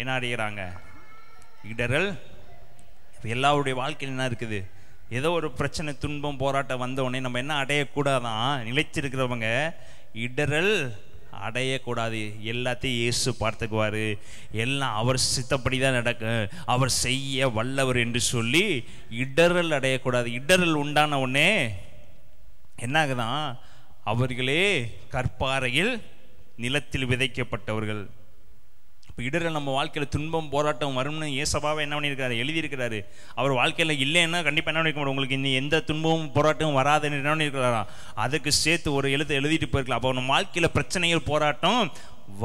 என்ன அடைகிறாங்க, இடரல். எல்லாருடைய வாழ்க்கையில் என்ன இருக்குது, ஏதோ ஒரு பிரச்சனை துன்பம் போராட்டம் வந்த உடனே நம்ம என்ன அடையக்கூடாதான், நிலைச்சிருக்கிறவங்க இடரல் அடையக்கூடாது. எல்லாத்தையும் இயேசு பார்த்துக்குவார், எல்லாம் அவர் சித்தப்படி தான் நடக்கும், அவர் செய்ய வல்லவர் என்று சொல்லி இடரல் அடையக்கூடாது. இடரல் உண்டான உடனே என்ன ஆகுதான், அவர்களே கற்பாறையில் நிலத்தில் விதைக்கப்பட்டவர்கள். இடரல் நம்ம வாழ்க்கையில் துன்பம் போராட்டம் வரும்னு ஏசப்பாவை என்ன பண்ணியிருக்காரு, எழுதியிருக்கிறாரு. அவர் வாழ்க்கையில் இல்லைன்னா கண்டிப்பாக என்ன பண்ணிருக்க முடியும், உங்களுக்கு இன்னும் எந்த துன்பமும் போராட்டமும் வராதுன்னு என்ன பண்ணியிருக்கிறாராம், அதுக்கு சேர்த்து ஒரு எழுதிட்டு போயிருக்கலாம். அப்போ நம்ம வாழ்க்கையில் பிரச்சனைகள் போராட்டம்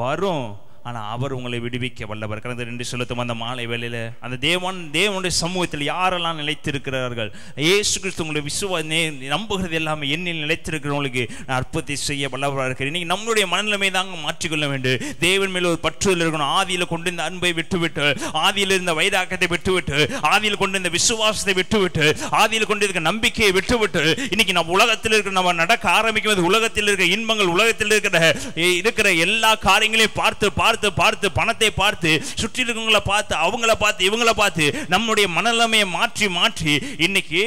வரும், ஆனால் அவர் உங்களை விடுவிக்க வல்லவர். கடந்த 2 சொல்லுத்தும் அந்த மாலை வேளையில் அந்த தேவனுடைய சமூகத்தில் யாரெல்லாம் நிலைத்திருக்கிறார்கள், இயேசு கிறிஸ்து உங்களுடைய நம்புகிறது எல்லாமே என்னில் நிலைத்திருக்கிறவங்களுக்கு நான் அற்புதத்தை செய்ய வல்லவராக இருக்கிறேன். இன்னைக்கு நம்மளுடைய மனநிலைமை தாங்க மாற்றிக்கொள்ள வேண்டும். தேவன் மேல் ஒரு பற்றுதல் இருக்கணும். ஆதியில் கொண்டு இந்த அன்பை விட்டுவிட்டு, ஆதியில் இருந்த வைராக்கத்தை விட்டுவிட்டு, ஆதியில் கொண்டு இந்த விசுவாசத்தை விட்டுவிட்டு, ஆதியில் கொண்டு இருக்க நம்பிக்கையை விட்டுவிட்டு, இன்னைக்கு நம்ம உலகத்தில் இருக்கிற நம்ம நடக்க ஆரம்பிக்கும் உலகத்தில் இருக்கிற இன்பங்கள், உலகத்தில் இருக்கிற எல்லா காரியங்களையும் பார்த்து பார்த்து பார்த்து, பணத்தை பார்த்து, சுற்றி இருக்கவங்களை பார்த்து, அவங்கள பார்த்து, இவங்களை பார்த்து நம்முடைய மனநிலைமையை மாற்றி மாற்றி இன்னைக்கு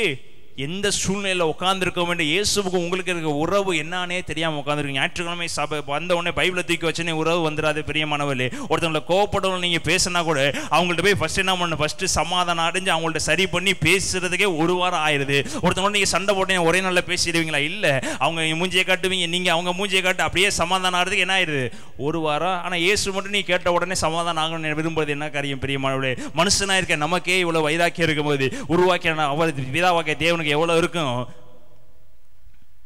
எந்த சூழ்நிலையில் உட்கார்ந்துருக்க வேண்டிய இயேசுவுக்கு உங்களுக்கு இருக்க உறவு என்னன்னே தெரியாமல் உட்காந்துருக்கு. ஞாயிற்றுக்கிழமை சபை வந்த உடனே பைபிளை தூக்கி வச்சுனே உறவு வந்துடாது. பிரியமானவர்களே, ஒருத்தவங்களை கோவப்படவும் நீங்கள் பேசினா கூட அவங்கள்ட்ட போய் ஃபஸ்ட்டு என்ன பண்ணணும், ஃபஸ்ட்டு சமாதானம் அடைஞ்சு அவங்கள்ட்ட சரி பண்ணி பேசுறதுக்கே 1 வாரம் ஆயிடுது. ஒருத்தவங்க நீங்கள் சண்டை போட்டு ஒரே நாளில் பேசிடுவீங்களா? இல்லை, அவங்க மூஞ்சியை காட்டுவீங்க, நீங்கள் அவங்க மூஞ்சியை காட்டு, அப்படியே சமாதானம் ஆகிறதுக்கு என்ன ஆயிடுது, 1 வாரம். ஆனால் இயேசு மட்டும் நீ கேட்ட உடனே சமாதானம் ஆகணும்னு விரும்புறது என்ன காரியம்? பிரியமானவர்களே, மனுஷனாக இருக்க நமக்கே இவ்வளோ வைராக்கியம் இருக்கும்போது உருவாக்கிய அவர் பிதாவாக்கிய தேவனுக்கு எவ்வளவு இருக்கும்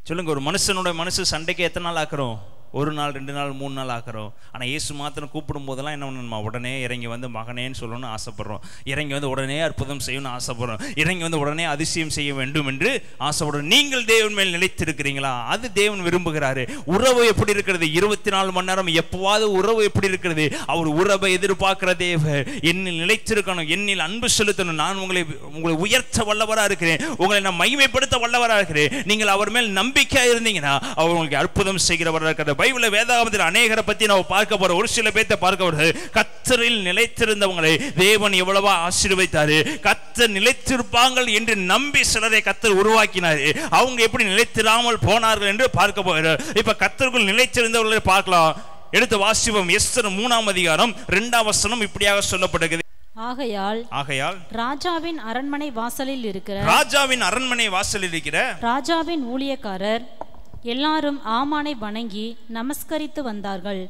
சொல்லுங்க. ஒரு மனுஷனோட மனசு சண்டைக்கு எத்தனை நாள் ஆக்குறோம்? 1 நாள், 2 நாள், 3 நாள் ஆக்குறோம். ஆனால் இயேசு மாத்திரம் கூப்பிடும் போதெல்லாம் என்ன பண்ணணுமா, உடனே இறங்கி வந்து மகனேன்னு சொல்லணும்னு ஆசைப்படுறோம். இறங்கி வந்து உடனே அற்புதம் செய்யணும்னு ஆசைப்படுறோம். இறங்கி வந்து உடனே அதிசயம் செய்ய வேண்டும் என்று ஆசைப்படுறோம். நீங்கள் தேவன் மேல் நிலைத்திருக்கிறீங்களா? அது தேவன் விரும்புகிறாரு. உறவு எப்படி இருக்கிறது? 24 மணி நேரம் எப்பவாவது உறவு எப்படி இருக்கிறது? அவர் உறவை எதிர்பார்க்கிற தேவன். என்னில் நிலைத்திருக்கணும், என்னில் அன்பு செலுத்தணும், நான் உங்களை உயர்த்த வல்லவராக இருக்கிறேன், உங்களை நான் மகிமைப்படுத்த வல்லவராக இருக்கிறேன். நீங்கள் அவர் மேல் நம்பிக்கையா இருந்தீங்கன்னா அவர் உங்களுக்கு அற்புதம் செய்கிறவராக இருக்கிறது. பைபிள்ல வேதாகமத்தில் அநேகரை பத்தி நம்ம பார்க்க போறோம். ஒரு சில பேரை பார்க்க போறது, கர்த்தரில் நிலைத்திருந்தவங்களை தேவன் எவ்வளவா ஆசீர்வதித்தாரு. கர்த்தர் நிலைத்திருப்பார்கள் என்று நம்பி சிலரை கர்த்தர் உருவாக்கினார். அவங்க எப்படி நிலைத்திராமல் போனார்கள் என்று பார்க்க போகிறோம். இப்ப கர்த்தருக்குள் நிலைத்திருந்தவர்களை பார்க்கலாம். எடுத்து வாசிப்போம். எஸ்தர் 3ஆம் அதிகாரம் 2ஆம் வசனம் இப்படியாக சொல்லப்படுகிறது. ஆகையால் ராஜாவின் அரண்மனை வாசலில் இருக்கிற ராஜாவின் ஊழியக்காரர் எல்லாரும் ஆமானை வணங்கி நமஸ்கரித்து வந்தார்கள்.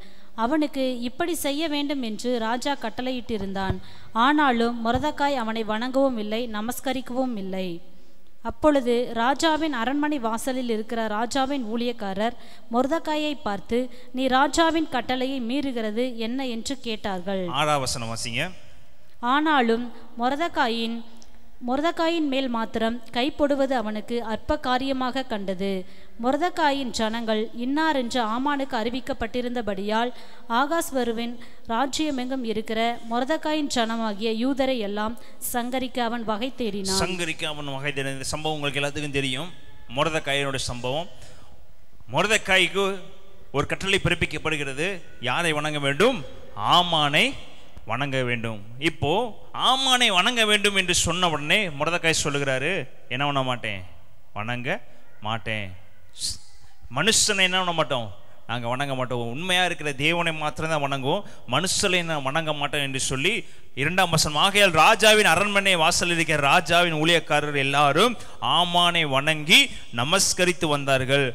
அவனுக்கு இப்படி செய்ய வேண்டும் என்று ராஜா கட்டளையிட்டிருந்தான். ஆனாலும் மொர்தெகாய் அவனை வணங்கவும் இல்லை, நமஸ்கரிக்கவும் இல்லை. அப்பொழுது ராஜாவின் அரண்மனை வாசலில் இருக்கிற ராஜாவின் ஊழியக்காரர் மொர்தெகாயை பார்த்து, நீ ராஜாவின் கட்டளையை மீறுகிறது என்ன என்று கேட்டார்கள். 6ஆம் வசனம் வாசிங்க. ஆனாலும் மொர்தெகாயின் மேல் மாத்திரம் கைப்பொடுவது அவனுக்கு அற்ப காரியமாக கண்டது. மொர்தெகாயின் ஜனங்கள் இன்னார் என்று ஆமானுக்கு அறிவிக்கப்பட்டிருந்தபடியால் ஆகாஸ்வருவின் ராஜ்யமெங்கும் இருக்கிற மொர்தெகாயின் ஜனமாகிய யூதரை எல்லாம் சங்கரிக்க அவன் வகை தேடினான். சம்பவம் உங்களுக்கு எல்லாத்துக்கும் தெரியும். மொர்தெகாயினுடைய சம்பவம். மொர்தெகாய்க்கு ஒரு கட்டளை பிறப்பிக்கப்படுகிறது. யாரை வணங்க வேண்டும்? ஆமானை வணங்க வேண்டும். இப்போ ஆமானை வணங்க வேண்டும் என்று சொன்ன உடனே மொர்தெகாய் சொல்லுகிறாரு, என்ன பண்ண மாட்டேன்? வணங்க மாட்டேன். மனுஷனை என்ன பண்ண மாட்டோம்? நாங்கள் வணங்க மாட்டோம். உண்மையாக இருக்கிற தேவனை மாத்திரம்தான் வணங்குவோம், மனுஷனை நான் வணங்க மாட்டோம் என்று சொல்லி 2ஆம் வசனம், ஆகையால் ராஜாவின் அரண்மனை வாசல் இருக்கிற ராஜாவின் ஊழியக்காரர் எல்லாரும் ஆமானை வணங்கி நமஸ்கரித்து வந்தார்கள்.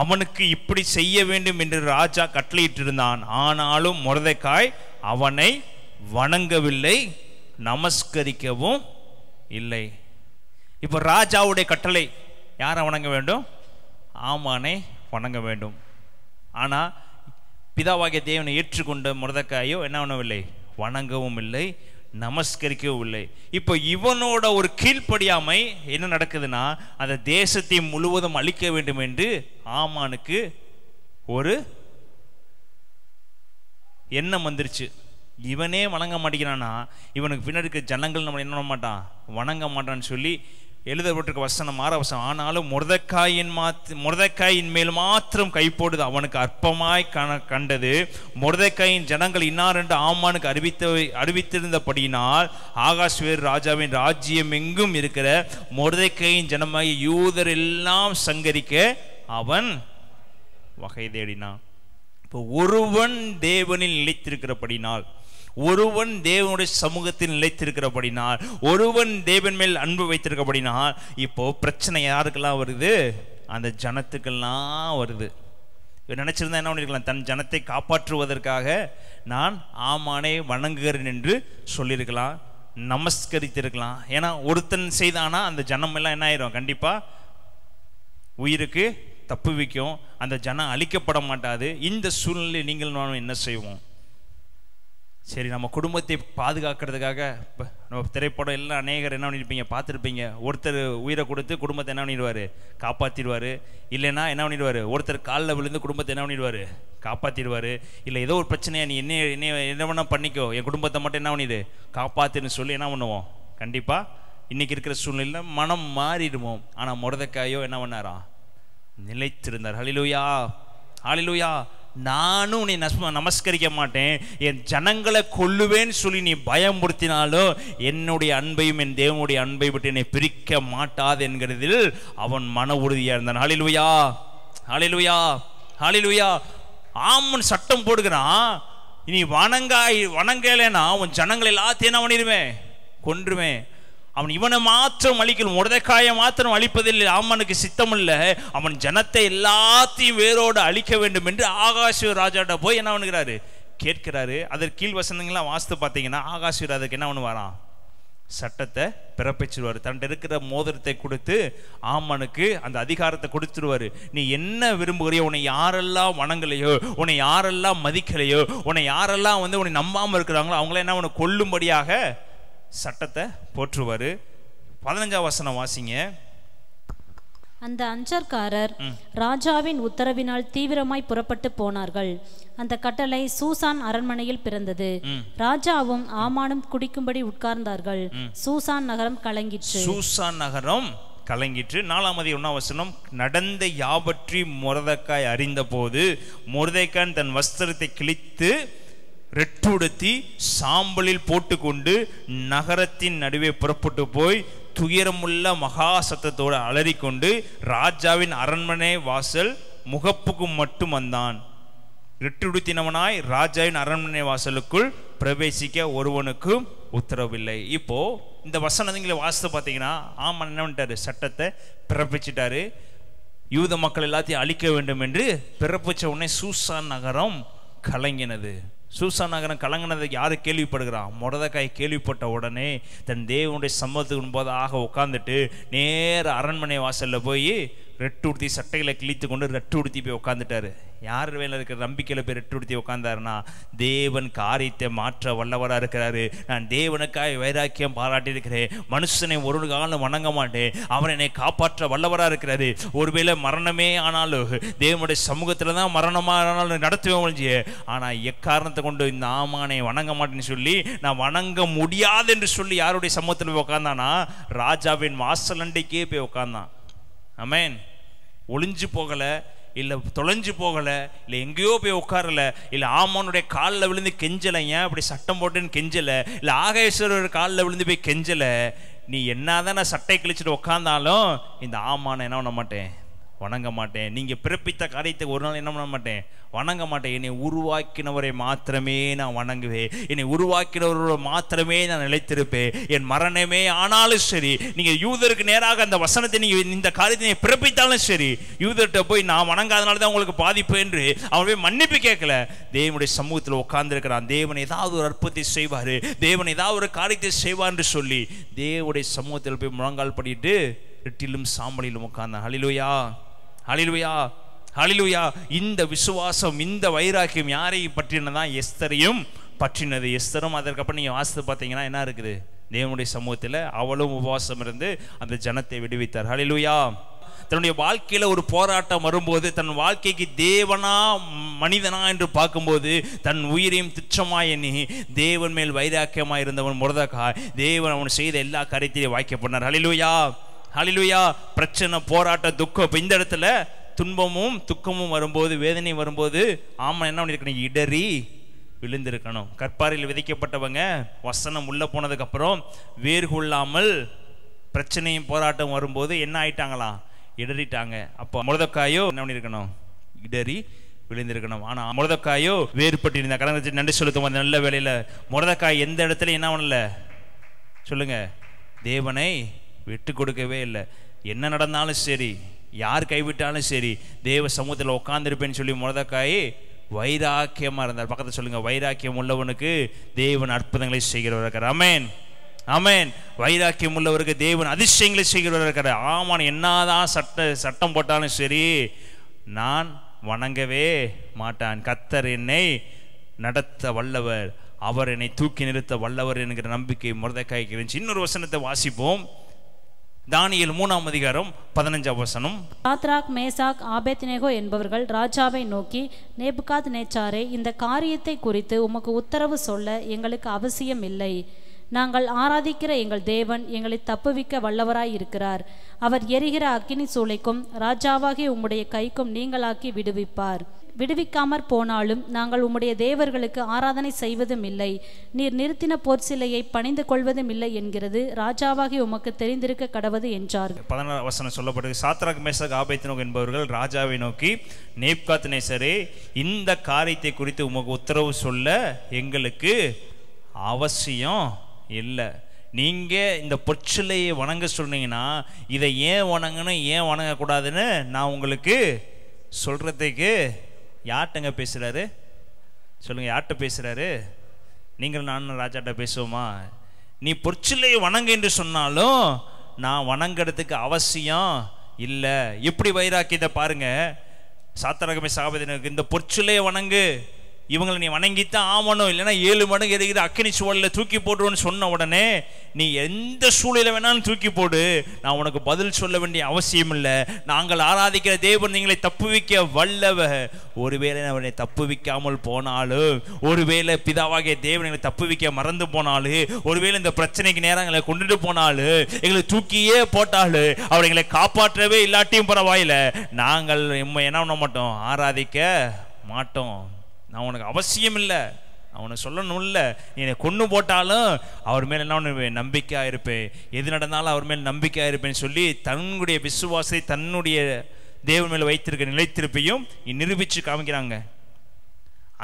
அவனுக்கு இப்படி செய்ய வேண்டும் என்று ராஜா கட்டளையிட்டிருந்தான். ஆனாலும் மொர்தெகாய் அவனை வணங்கவில்லை, நமஸ்கரிக்கவும் இல்லை. இப்போ ராஜாவுடைய கட்டளை யாரை வணங்க வேண்டும்? ஆமானை வணங்க வேண்டும். ஆனால் பிதாவாகிய தேவனை ஏற்றுக்கொண்ட மொர்தெகாயோ என்ன பண்ணவில்லை? வணங்கவும் இல்லை, நமஸ்கரிக்கவும் இல்லை. இப்போ இவனோட ஒரு கீழ்ப்படியாமை என்ன நடக்குதுன்னா, அந்த தேசத்தை முழுவதும் அழிக்க வேண்டும் என்று ஆமானுக்கு ஒரு எண்ணம் வந்துருச்சு. இவனே வணங்க மாட்டேங்கிறானா, இவனுக்கு பின்னாடி இருக்க ஜனங்கள் நம்ம என்ன பண்ண மாட்டான்? வணங்க மாட்டான்னு சொல்லி எழுதப்பட்டிருக்க வசனம் 6 வசனம், ஆனாலும் மொர்தெகாயின் மேல் மாத்திரம் கை போடுது அவனுக்கு அற்பமாய் கண்டது. மொர்தெகாயின் ஜனங்கள் இன்னார் என்று ஆமானுக்கு அறிவித்திருந்தபடியினால் ஆகாஸ்வேரு ராஜாவின் ராஜ்யம் எங்கும் இருக்கிற மொர்தெகாயின் ஜனமாகிய யூதர் எல்லாம் சங்கரிக்க அவன் வகை தேடினான். இப்போ ஒருவன் தேவனில் நிலைத்திருக்கிறபடினால், ஒருவன் தேவனுடைய சமூகத்தில் நிலைத்திருக்கிறபடினால், ஒருவன் தேவன் மேல் அன்பு வைத்திருக்கிறபடினால், இப்போ பிரச்சனை யாருக்கெல்லாம் வருது? அந்த ஜனத்துக்கெல்லாம் வருது. நினைச்சிருந்தா என்ன பண்ணிருக்கலாம்? தன் ஜனத்தை காப்பாற்றுவதற்காக நான் ஆமானை வணங்குகிறேன் என்று சொல்லியிருக்கலாம், நமஸ்கரித்திருக்கலாம். ஏன்னா ஒருத்தன் செய்தானா அந்த ஜனம் எல்லாம் என்ன ஆயிரும்? கண்டிப்பா உயிருக்கு தப்புவிக்கும், அந்த ஜனம் அழிக்கப்பட மாட்டாது. இந்த சூழ்நிலை நீங்கள் நானும் என்ன செய்வோம்? சரி, நம்ம குடும்பத்தை பாதுகாக்கிறதுக்காக நம்ம திரைப்படம் எல்லாம் அநேகர் என்ன பண்ணியிருப்பீங்க, பார்த்துருப்பீங்க. ஒருத்தர் உயிரை கொடுத்து குடும்பத்தை என்ன பண்ணிடுவார்? காப்பாற்றிடுவார். இல்லைன்னா என்ன பண்ணிடுவார்? ஒருத்தர் காலில் விழுந்து குடும்பத்தை என்ன பண்ணிடுவார்? காப்பாற்றிடுவார். இல்லை ஏதோ ஒரு பிரச்சனையா நீ என்ன வேணா பண்ணிக்கோ, என் குடும்பத்தை மட்டும் என்ன பண்ணிடு காப்பாற்றுன்னு சொல்லி என்ன பண்ணுவோம்? கண்டிப்பாக இன்றைக்கி இருக்கிற சூழ்நிலையில் மனம் மாறிடுவோம். ஆனால் மொர்தெகாயோ என்ன பண்ணாரா? நிலைத்திருந்தார். ஹல்லேலூயா, ஹல்லேலூயா. நானும் நீ நமஸ்கரிக்க மாட்டேன், என் ஜனங்களை கொல்லுவேன்னு சொல்லி நீ பயமுறுத்தினாலும் என்னுடைய அன்பையும் என் தேவனுடைய அன்பை விட்டு என்னை பிரிக்க மாட்டாது என்கிறதில் அவன் மன உறுதியாக இருந்தான். ஹல்லேலூயா, ஹல்லேலூயா, ஹல்லேலூயா. ஆமன் சட்டம் போடுகிறான், நீ வணங்கலைன்னா உன் ஜனங்களை எல்லாத்தையும் என்ன பண்ணிடுவேன்? கொன்றுவேன். அவன் இவனை மாத்திரம் அழிக்கணும், மொர்தெகாயை மாத்திரம் அழிப்பதில் ஆமானுக்கு சித்தம் இல்லை. அவன் ஜனத்தை எல்லாத்தையும் வேரோடு அழிக்க வேண்டும் என்று ஆகாஸ்வேரு ராஜாட்ட போய் என்ன பண்ணுகிறாரு? கேட்கிறாரு. அதற்கு கீழ் வசனங்கள்லாம் வாசித்து பார்த்தீங்கன்னா ஆகாஸ்வேரு அதுக்கு என்ன பண்ணுவாராம்? சட்டத்தை பிறப்பிச்சிருவார். தன்கிட்ட இருக்கிற மோதிரத்தை கொடுத்து ஆமானுக்கு அந்த அதிகாரத்தை கொடுத்துருவாரு. நீ என்ன விரும்புகிறியோ, உன்னை யாரெல்லாம் வணங்கலையோ, உன்னை யாரெல்லாம் மதிக்கலையோ, உன்னை யாரெல்லாம் உன்னை நம்பாமல் இருக்கிறாங்களோ அவங்கள என்ன உன்னை கொல்லும்படியாக சட்டத்தை போற்றுவாரு. 15ஆம் வசனம் வாசிங்க. அந்த அஞ்சற்காரர் ராஜாவின் உத்தரவினால் தீவிரமாய் புறப்பட்டு போனார்கள். அந்த கட்டளை சூசான் அரண்மனையில் பிறந்தது. ராஜாவும் ஆமானும் குடிக்கும்படி உட்கார்ந்தார்கள். சூசான் நகரம் கலங்கிற்று. சூசான் நகரம் கலங்கிற்று. 4ஆம் அதிகாரம் 1ஆம் வசனம், நடந்த யாவற்றி மொர்தெகாய் அறிந்த போது மொர்தெகாய் தன் வஸ்திரத்தை கிழித்து ரெட்டுடுத்தி சாம்பலில் போட்டுக்கொண்டு நகரத்தின் நடுவே புறப்பட்டு போய் துயரமுள்ள மகா சத்தத்தோடு அலறிக்கொண்டு ராஜாவின் அரண்மனை வாசல் முகப்புக்கு மட்டும் வந்தான். ரெட்டுடுத்தினவனாய் ராஜாவின் அரண்மனை வாசலுக்குள் பிரவேசிக்க ஒருவனுக்கும் உத்தரவில்லை. இப்போ இந்த வசனங்களை வாசித்து பார்த்தீங்கன்னா ஆமான் என்ன பண்ணிட்டாரு? சட்டத்தை பிறப்பிச்சிட்டாரு. யூத மக்கள் எல்லாத்தையும் அழிக்க வேண்டும் என்று பிறப்பிச்ச உடனே சூசான் நகரம் கலங்கினது. சூசான் நகரம் கலங்கினதை யாரு கேள்விப்படுகிறான்? மொர்தெகாய் கேள்விப்பட்ட உடனே தன் தேவனுடைய சம்மதத்துக்கு முன்பதாக உட்காந்துட்டு நேர அரண்மனை வாசலில் போய் ரெட்டு உடுத்தி சட்டைகளை கிழித்து கொண்டு ரெட்டு உடுத்தி போய் உட்காந்துட்டாரு. யார் வேலை இருக்கிற நம்பிக்கையில் போய் ரெட்டு உடுத்தி உட்காந்தாருன்னா தேவன் காரியத்தை மாற்ற வல்லவராக இருக்கிறாரு. நான் தேவனுக்காக வைராக்கியம் பாராட்டியிருக்கிறேன், மனுஷனை ஒரு காலம் வணங்க மாட்டேன், அவன் என்னை காப்பாற்ற வல்லவராக இருக்கிறாரு. ஒருவேளை மரணமே ஆனாலும் தேவனுடைய சமூகத்தில் தான் மரணமாக ஆனாலும் நடத்துவேன் ஒழிஞ்சி, ஆனால் எக்காரணத்தை கொண்டு இந்த ஆமானை வணங்க மாட்டேன்னு சொல்லி நான் வணங்க முடியாது என்று சொல்லி யாருடைய சமூகத்தில் போய் உட்காந்தானா? ராஜாவின் வாசலண்டைக்கே போய் உட்காந்தான். ஆமென். ஒளிஞ்சு போகலை, இல்லை தொலைஞ்சு போகலை, இல்லை எங்கேயோ போய் உட்காரல, இல்லை ஆமானுடைய காலில் விழுந்து கெஞ்சலை, ஏன் அப்படி சட்டம் போட்டுன்னு கெஞ்சலை, இல்லை ஆகேஸ்வரர் காலில் விழுந்து போய் கெஞ்சலை. நீ என்னதான் நான் சட்டை கிழிச்சிட்டு உட்காந்தாலும் இந்த ஆமான என்ன பண்ண மாட்டேன், வணங்க மாட்டேன். நீங்கள் பிறப்பித்த காரியத்தை ஒரு நாள் என்ன பண்ண மாட்டேன், வணங்க மாட்டேன். என்னை உருவாக்கினவரை மாத்திரமே நான் வணங்குவேன், என்னை உருவாக்கினவரோட மாத்திரமே நான் நிலைத்திருப்பேன். என் மரணமே ஆனாலும் சரி, நீங்கள் யூதருக்கு நேராக அந்த வசனத்தை நீங்கள் இந்த காரியத்தை நீங்கள் பிறப்பித்தாலும் சரி, யூதர்கிட்ட போய் நான் வணங்காதனால தான் உங்களுக்கு பாதிப்பு என்று அவன் போய் மன்னிப்பு கேட்கல. தேவனுடைய சமூகத்தில் உட்கார்ந்துருக்கிறான். தேவன் ஏதாவது ஒரு அற்புதத்தை செய்வார், தேவன் ஏதாவது ஒரு காரியத்தை செய்வார் என்று சொல்லி தேவனுடைய சமூகத்தில் போய் முழங்கால் படிட்டு ரெட்டிலும் சாம்பலிலும் உட்கார்ந்தான். ஹல்லேலூயா, ஹல்லேலூயா, ஹல்லேலூயா. இந்த விசுவாசம், இந்த வைராக்கியம் யாரையும் பற்றினதான், எஸ்தரையும் பற்றினது. எஸ்தரும் அதற்கப்புறம் நீங்கள் வாசித்து பார்த்தீங்கன்னா என்ன இருக்குது, தேவனுடைய சமூகத்தில் அவளும் உபவாசம் இருந்து அந்த ஜனத்தை விடுவித்தார். ஹல்லேலூயா. தன்னுடைய வாழ்க்கையில் ஒரு போராட்டம் வரும்போது, தன் வாழ்க்கைக்கு தேவனா மனிதனா என்று பார்க்கும்போது தன் உயிரையும் துச்சமாய் எண்ணி தேவன் மேல் வைராக்கியமாக இருந்தவன் மொர்தெகாய், தேவன் அவன் செய்த எல்லா காரியத்தையும் வாய்க்க பண்ணார். ஹல்லேலூயா, ஹல்லேலூயா. பிரச்சனை, போராட்டம், துக்கம், இந்த இடத்துல துன்பமும் துக்கமும் வரும்போது, வேதனை வரும்போது ஆமாம் என்ன பண்ணிருக்கணும், இடறி விழுந்திருக்கணும். கற்பாறையில் விதைக்கப்பட்டவங்க வசனம் உள்ள போனதுக்கு அப்புறம் வேர் கொள்ளாமல் பிரச்சனையும் போராட்டம் வரும்போது என்ன ஆயிட்டாங்களாம், இடறிட்டாங்க. அப்போ மொர்தெகாயோ என்ன பண்ணிருக்கணும், இடறி விழுந்திருக்கணும். ஆனா மொர்தெகாயோ வேறுபட்டு இருந்தா. கடந்து நன்றி செலுத்தும் அந்த நல்ல வேலையில மொர்தெகாய் எந்த இடத்துல என்ன பண்ணல சொல்லுங்க, தேவனை விட்டு கொடுக்கவே இல்லை. என்ன நடந்தாலும் சரி, யார் கைவிட்டாலும் சரி, தேவ சமூகத்தில் உட்கார்ந்துருப்பேன்னு சொல்லி மொர்தெகாய் வைராக்கியமா இருந்தார். பக்கத்தில் சொல்லுங்க, வைராக்கியம் உள்ளவனுக்கு தேவன் அற்புதங்களை செய்கிறவர் இருக்கிறார். ஆமென், ஆமென். வைராக்கியம் உள்ளவருக்கு தேவன் அதிசயங்களை செய்கிறவர் இருக்கிறார். ஆமான், என்னதான் சட்டம் போட்டாலும் சரி நான் வணங்கவே மாட்டான். கர்த்தர் என்னை நடத்த வல்லவர், அவர் என்னை தூக்கி நிறுத்த வல்லவர் என்கிற நம்பிக்கை மொர்தெகாய்க்கு இருந்துச்சு. இன்னொரு வசனத்தை வாசிப்போம். தானியேல் 3ஆம் அதிகாரம் 15ஆம் வசனம். சாத்ராக், மேசாக், ஆபேத்நேகோ என்பவர்கள் ராஜாவை நோக்கி, நேபுகாத்நேச்சாரே, இந்த காரியத்தை குறித்து உமக்கு உத்தரவு சொல்ல எங்களுக்கு அவசியம் இல்லை. நாங்கள் ஆராதிக்கிற எங்கள் தேவன் எங்களை தப்புவிக்க வல்லவராய் இருக்கிறார். அவர் எரிகிற அக்கினி சூளைக்கும் ராஜாவாகிய உம்முடைய கைக்கும் நீங்களாக்கி விடுவிப்பார். விடுவிக்காமற் போனாலும் நாங்கள் உம்முடைய தேவர்களுக்கு ஆராதனை செய்வதும் இல்லை, நீர் நிறுத்தின போர்ச்சிலையை பணிந்து கொள்வதும் இல்லை என்கிறது ராஜாவாகி உமக்கு தெரிந்திருக்க கடவது என்றார். 16 வசனம் சொல்லப்படுது. சாத்ராக், மேசாக், ஆபேத்நேகோ என்பவர்கள் ராஜாவை நோக்கி, நேபுகாத்நேசரே, இந்த காரியத்தை குறித்து உமக்கு உத்தரவு சொல்ல எங்களுக்கு அவசியம் இல்லை. நீங்கள் இந்த பொற்சிலையை வணங்க சொன்னீங்கன்னா இதை ஏன் வணங்கணும், ஏன் வணங்கக்கூடாதுன்னு நான் உங்களுக்கு சொல்கிறதுக்கு யார்கிட்டங்க பேசுகிறாரு சொல்லுங்கள், யார்கிட்ட பேசுகிறாரு? நீங்கள் நான் ராஜாட்ட பேசுவோமா? நீ பொற்சிலையை வணங்க என்று சொன்னாலும் நான் வணங்கிறதுக்கு அவசியம் இல்லை. எப்படி வைராக்கியத்தை பாருங்க. சாத்ராக், மேசாக், ஆபேத்நேகோ, இந்த பொற்சிலையை வணங்கு, இவங்களை நீ வணங்கித்தான் ஆவணும், இல்லைன்னா 7 மடங்கு எரிகிற அக்கினி சூழலில் தூக்கி போடுவோன்னு சொன்ன உடனே நீ எந்த சூழலை வேணாலும் தூக்கி போடு, நான் உனக்கு பதில் சொல்ல வேண்டிய அவசியம் இல்லை. நாங்கள் ஆராதிக்கிற தேவன் நீங்களை தப்புவிக்க வல்லவர். ஒருவேளை அவனை தப்புவிக்காமல் போனாலும், ஒருவேளை பிதாவாகிய தேவன் எங்களை தப்புவிக்க மறந்து போனாலும், ஒருவேளை இந்த பிரச்சனைக்கு நேரம் எங்களை கொண்டுட்டு போனாலும், எங்களை தூக்கியே போட்டாலும், அவர் எங்களை காப்பாற்றவே இல்லாட்டியும் பரவாயில்லை, நாங்கள் என்ன பண்ண மாட்டோம், ஆராதிக்க மாட்டோம். நான் உனக்கு அவசியம் இல்லை, அவனை சொல்லணும் இல்லை, நீ என்னை கொண்டு போட்டாலும் அவர் மேலே என்ன பண்ணுவேன், நம்பிக்கையாக இருப்பேன், எது நடந்தாலும் அவர் மேல் நம்பிக்கையாக இருப்பேன்னு சொல்லி தன்னுடைய விசுவாசத்தை தன்னுடைய தேவன் மேலே வைத்திருக்க நிலைத்திருப்பையும் நிரூபித்து காமிக்கிறாங்க.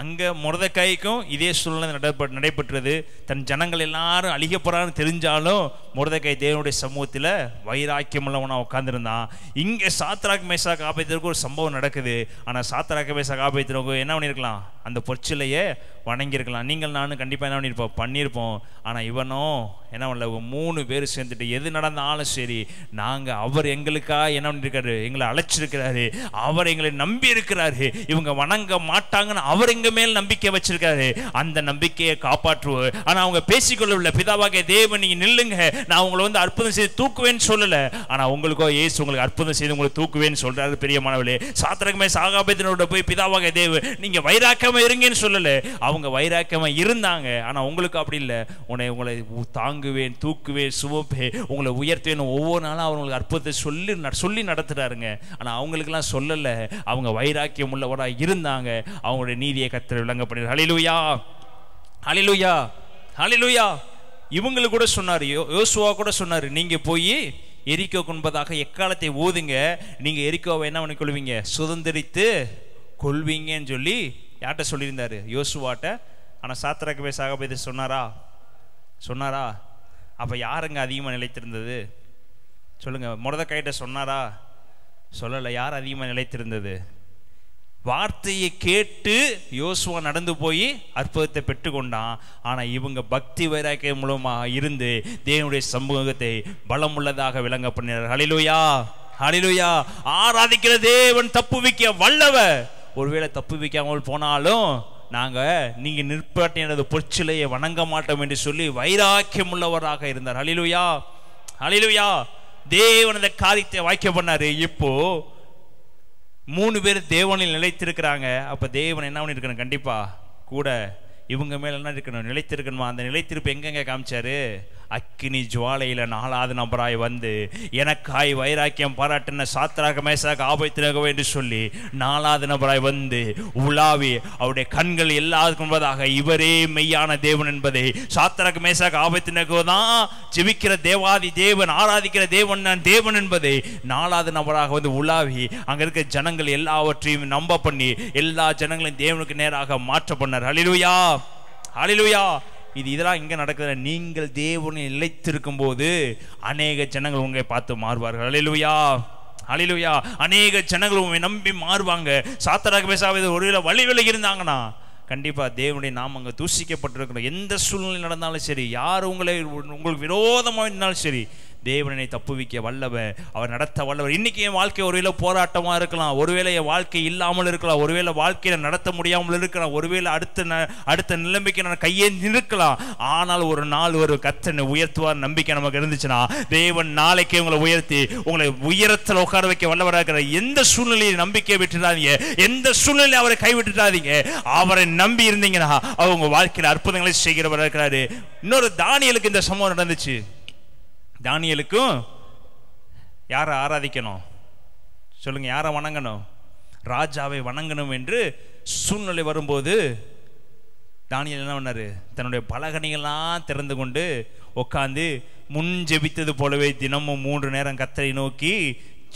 அங்கே மொர்தெகாய்க்கும் இதே சூழ்நிலை நடைபெற்றது. தன் ஜனங்கள் எல்லாரும் அழிக்க போகிறான்னு தெரிஞ்சாலும் மொர்தெகாய் தேவனுடைய சமூகத்தில் வைராக்கியம் உள்ளவனாக உட்காந்துருந்தான். இங்கே சாத்ராக், மேசாக், ஆபேத்நேகோ ஒரு சம்பவம் நடக்குது. ஆனால் சாத்ராக், மேசாக், ஆபேத்நேகோ என்ன பண்ணியிருக்கலாம், அந்த பொற்சிலையை வணங்கியிருக்கலாம். நீங்கள் நானும் கண்டிப்பாக என்ன பண்ணியிருப்போம். ஆனால் இவனும் என்ன பண்ணல, 3 பேர் சேர்ந்துட்டு எது நடந்தாலும் சரி, நாங்கள் அவர் எங்களுக்காக என்ன பண்ணியிருக்காரு, எங்களை அழைச்சிருக்கிறாரு, அவர் எங்களை நம்பி இருக்கிறாரு, இவங்க வணங்க மாட்டாங்கன்னு அவர் எங்க மேல் நம்பிக்கை வச்சிருக்காரு, அந்த நம்பிக்கையை காப்பாற்றுவோம். ஆனால் அவங்க பேசிக்கொள்ளவில்லை, பிதாவாகிய தேவன் நீங்க நில்லுங்க, நான் உங்களை வந்து அற்புதம் செய்து தூக்குவேன்னு சொல்லல, ஆனா உங்களுக்கோ இயேசு உங்களுக்கு அற்புதம் செய்து உங்களை தூக்குவேன்னு சொல்றாரு. பிரியமானவர்களே, சாத்ராக், மேசாக், ஆபேத்நேகோவோட போய் பிதாவாகிய தேவன் நீங்க வைராக்கியம் வைராக்கியமா இருங்கன்னு சொல்லல, அவங்க வைராக்கியமா இருந்தாங்க. ஆனா உங்களுக்கு அப்படி இல்லை. உங்களை தாங்குவேன், தூக்குவேன், சுமப்பேன், உங்களை உயர்த்துவேன், ஒவ்வொரு நாளும் அவங்களுக்கு அற்புதத்தை சொல்லி நடத்துறாருங்க. ஆனா அவங்களுக்கெல்லாம் சொல்லல, அவங்க வைராக்கியம் உள்ளவராக இருந்தாங்க. அவங்களுடைய நீதியை கர்த்தர் விளங்க பண்ணினார். ஹல்லேலூயா, ஹல்லேலூயா, ஹல்லேலூயா. இவங்களுக்கு கூட சொன்னார், யோசுவா கூட சொன்னார், நீங்க போய் எரிக்கோக்கு முன்பதாக எக்காலத்தை ஊதுங்க, நீங்க எரிக்கோவை என்ன பண்ணி கொள்வீங்க, சுதந்திரித்து கொள்வீங்கன்னு சொல்லி யார்கிட்ட சொல்லியிருந்தாரு, யோசுவாட்ட. ஆனா சாத்ராக் மேஷாக் ஆபேத்நேகோ சொன்னாரா? அப்ப யாருங்க அதிகமா நிலைத்திருந்தது சொல்லுங்க? மொர்தெகாய்கிட்ட சொன்னாரா? சொல்லல. யார் அதிகமா நிலைத்திருந்தது? வார்த்தையை கேட்டு யோசுவா நடந்து போய் அற்புதத்தை பெற்றுக்கொண்டான். ஆனா இவங்க பக்தி வைராக்கியம் மூலமா இருந்து தேவனுடைய சமூகத்தை பலமுள்ளதாக விளங்க பண்ணினார். ஹல்லேலூயா, ஹல்லேலூயா. ஆராதிக்கிற தேவன் தப்புவிக்க வல்லவர். ஒருவேளை தப்புவிக்காமல் போனாலும் நீங்க நிற்பாட்டினது பொற்சிலையை வணங்க மாட்டோம் என்று சொல்லி வைராக்கியம் உள்ளவராக இருந்தார். ஹல்லேலூயா, ஹல்லேலூயா. தேவன் அந்த காரியத்தை வாய்க்க பண்ணாரு. இப்போ 3 பேர் தேவனில் நிலைத்திருக்கிறாங்க. அப்ப தேவன் என்ன பண்ணிருக்கணும்? கண்டிப்பா கூட இவங்க மேல என்ன இருக்கணும்? நிலைத்திருக்கணுமா? அந்த நிலைத்திருப்பு எங்கெங்க காமிச்சாரு? அக்கினி ஜுவாலையில 4வது நபராய் வந்து எனக்காய் வைராக்கியம் பாராட்டின சாத்ராக் மேஷாக் ஆபேத்நேகோ என்று சொல்லி 4வது நபராய் வந்து உலாவி அவருடைய கண்கள் எல்லாருக்கும் முன்பதாக இவரே மெய்யான தேவன் என்பதை, சாத்ராக் மேஷாக் ஆபேத்நேகோ தான் ஜெபிக்கிற தேவாதி தேவன், ஆராதிக்கிற தேவன் நான் தேவன் என்பதை 4வது நபராக வந்து உலாவி அங்க இருக்க ஜனங்கள் எல்லாவற்றையும் நம்ப பண்ணி எல்லா ஜனங்களையும் தேவனுக்கு நேராக மாற்ற பண்ணார். ஹல்லேலூயா, ஹல்லேலூயா. இதெல்லாம் இங்க நடக்குது. நீங்கள் தேவனில் நிலைத்திருக்கும் போது அநேக ஜனங்கள் உங்களை பார்த்து மாறுவார்கள். ஹல்லேலூயா, ஹல்லேலூயா. அநேக ஜனங்கள் உங்களை நம்பி மாறுவாங்க. சாத்ராக் மேஷாக் ஒருவேளை வழி விலகி இருந்தாங்கன்னா கண்டிப்பா தேவனுடைய நாமம் அங்க தூசிக்கப்பட்டிருக்கணும். எந்த சூழ்நிலை நடந்தாலும் சரி, யார் உங்களுக்கு விரோதமாக இருந்தாலும் சரி, தேவனை தப்புவிக்க வல்லவர், அவர் நடத்த வல்லவர். இன்னைக்கு என் வாழ்க்கை ஒருவேளை போராட்டமா இருக்கலாம், ஒருவேளை என் வாழ்க்கை இல்லாமல் இருக்கலாம், ஒருவேளை வாழ்க்கையில நடத்த முடியாமல் இருக்கலாம், ஒருவேளை அடுத்த நிலைமைக்கு நான் கையே நிற்கலாம். ஆனால் ஒரு நாள் ஒரு கர்த்தனை உயர்த்துவார் நம்பிக்கை நமக்கு இருந்துச்சுன்னா, தேவன் நாளைக்கே உங்களை உயர்த்தி உங்களை உயரத்தில் உட்கார வைக்க வல்லவராக இருக்கிற. எந்த சூழ்நிலையை நம்பிக்கை விட்டுறாதீங்க, எந்த சூழ்நிலையை அவரை கைவிட்டுறாதீங்க. அவரை நம்பி இருந்தீங்கன்னா அவங்க வாழ்க்கையில் அற்புதங்களை செய்கிறவராக இருக்கிறாரு. இன்னொரு தானியேலுக்கு இந்த சம்பவம் நடந்துச்சு. தானியேலுக்கும் யாரை ஆராதிக்கணும் சொல்லுங்க? யாரை வணங்கணும்? ராஜாவை வணங்கணும் என்று சூழ்நிலை வரும்போது தானியேல் என்ன பண்ணாரு? தன்னுடைய பலகணிகள்லாம் திறந்து கொண்டு உட்காந்து முன் ஜெபித்தது போலவே தினமும் 3 நேரம் கர்த்தரை நோக்கி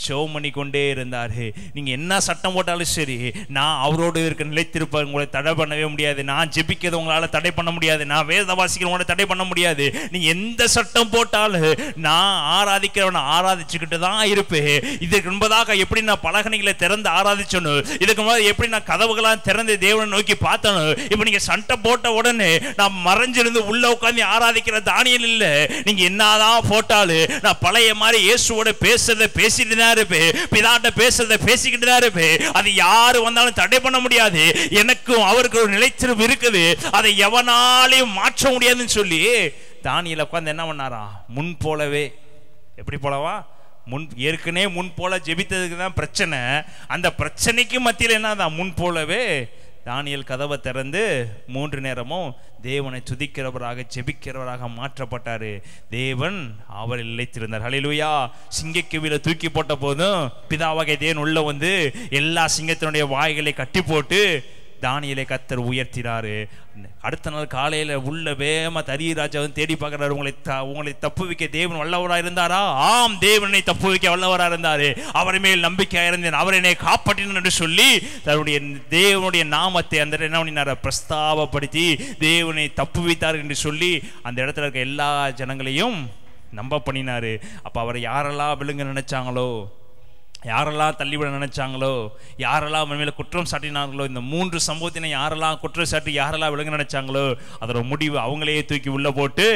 ஜெபம் பண்ணி கொண்டே இருந்தாரு. நீங்க என்ன சட்டம் போட்டாலும் சரி, நான் அவரோடு இருக்க நிலைத்திருப்பேன். உங்களை தடை பண்ணவே முடியாது. நான் ஜெபிக்கிறது உங்களால தடை பண்ண முடியாது. நான் வேத வாசிக்கிறேன் உங்களை தடை பண்ண முடியாது. நீங்க எந்த சட்டம் போட்டாலும் நான் ஆராதிக்கிறவனை ஆராதிச்சுக்கிட்டு தான் இருப்பேன். இதுக்கு முன்பதாக எப்படி நான் பலகணிகளை திறந்து ஆராதிச்சணும், இதுக்கு முன்னாடி எப்படி நான் கதவுகளாம் திறந்து தேவனை நோக்கி பார்த்தணும். இப்ப நீங்க சட்டை போட்ட உடனே நான் மறைஞ்சிருந்து உள்ள உட்காந்து ஆராதிக்கிற தானியேல் இல்ல. நீங்க என்னதான் போட்டாலும் நான் பழைய மாதிரி இயேசுவோட பேசுறத பேசிட்டு பிதாட்ட பேசுறத பேசிக்கிட்டு தான் இருப்பேன். அது யாரு வந்தாலும் தடை பண்ண முடியாது. எனக்கும் அவருக்கு ஒரு நிலைத்திருப்பு இருக்குது, அதை எவனாலையும் மாற்ற முடியாதுன்னு சொல்லி தானியேல் உட்கார்ந்து என்ன பண்ணாரா? முன் போலவே. எப்படி போலவா? ஏற்கனவே முன் போல ஜெபித்ததுக்கு தான் பிரச்சனை. அந்த பிரச்சனைக்கு மத்தியில் என்னதான் முன் போலவே தானியேல் கதவை திறந்து 3 நேரமும் தேவனை துதிக்கிறவராக ஜெபிக்கிறவராக மாற்றப்பட்டாரு. தேவன் அவரில் நிலைத்திருந்தார். ஹல்லேலூயா. சிங்கக்கவில தூக்கி போட்ட போதும் பிதாவாகிய தேவன் உள்ள வந்து எல்லா சிங்கத்தினுடைய வாய்களை கட்டி போட்டு தானியேலை கர்த்தர் உயர்த்தினாரு. அடுத்த நாள் காலையில உள்ள வேகமா தரி ராஜா வந்து தேடி பார்க்கிறாரு. உங்களை தப்புவிக்க தேவன் வல்லவராக இருந்தாரா? ஆம், தேவனை தப்புவிக்க வல்லவராக இருந்தாரு. அவர் மேல் நம்பிக்கையாக இருந்தேன், அவர் என்னை காப்பாற்றினார் என்று சொல்லி தன்னுடைய தேவனுடைய நாமத்தை அந்த என்ன பண்ணினார பிரஸ்தாபப்படுத்தி தேவனை தப்புவித்தார் என்று சொல்லி அந்த இடத்துல இருக்க எல்லா ஜனங்களையும் நம்ப பண்ணினாரு. அப்ப அவரை யாரெல்லாம் விழுங்க நினைச்சாங்களோ, யாரெல்லாம் தள்ளிவிட நினைச்சாங்களோ, யாரெல்லாம் அவன் மேல குற்றம் சாட்டினாங்களோ, இந்த 3 சம்பவத்தினை யாரெல்லாம் குற்றம் சாட்டி யாரெல்லாம் விழுங்க நினைச்சாங்களோ, அதோட முடிவு அவங்களையே தூக்கி உள்ள போட்டு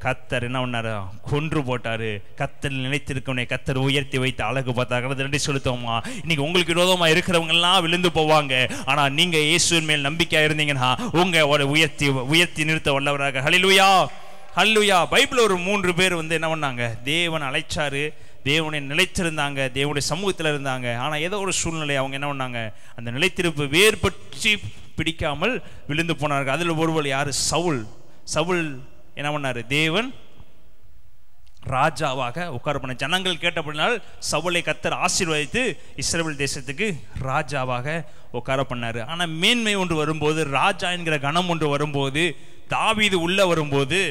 கர்த்தர் என்ன பண்ணாரு? கொன்று போட்டாரு. கர்த்தர் நிலைத்திருக்கவனை கர்த்தர் உயர்த்தி வைத்து அழகு பார்த்தாங்க. நன்றி செலுத்துவோமா? இன்னைக்கு உங்களுக்கு விரோதமா இருக்கிறவங்க எல்லாம் விழுந்து போவாங்க. ஆனா நீங்க இயேசுவின் மேல் நம்பிக்கையா இருந்தீங்கன்னா உங்க உயர்த்தி நிறுத்த வல்லவராக. ஹல்லேலூயா, ஹல்லேலூயா. பைபிள் ஒரு 3 பேர் வந்து என்ன பண்ணாங்க? தேவன் அழைச்சாரு, தேவனை நிலைத்திருந்தாங்க, தேவனுடைய சமூகத்தில் இருந்தாங்க. ஆனால் ஏதோ ஒரு சூழ்நிலை அவங்க என்ன பண்ணாங்க? அந்த நிலைத்திருப்பு வேர் பற்றி பிடிக்காமல் விழுந்து போனார்கள். அதில் ஒருவர் யாரு? சவுல். சவுல் என்ன பண்ணாரு? தேவன் ராஜாவாக உட்கார பண்ண ஜனங்கள் கேட்டபடினால் சவுலை கர்த்தர் ஆசீர்வதித்து இஸ்ரவேல் தேசத்துக்கு ராஜாவாக உட்கார பண்ணாரு. ஆனால் மேன்மை ஒன்று வரும்போது, ராஜா என்கிற கணம் ஒன்று வரும்போது, தாவீது உள்ள வரும்போது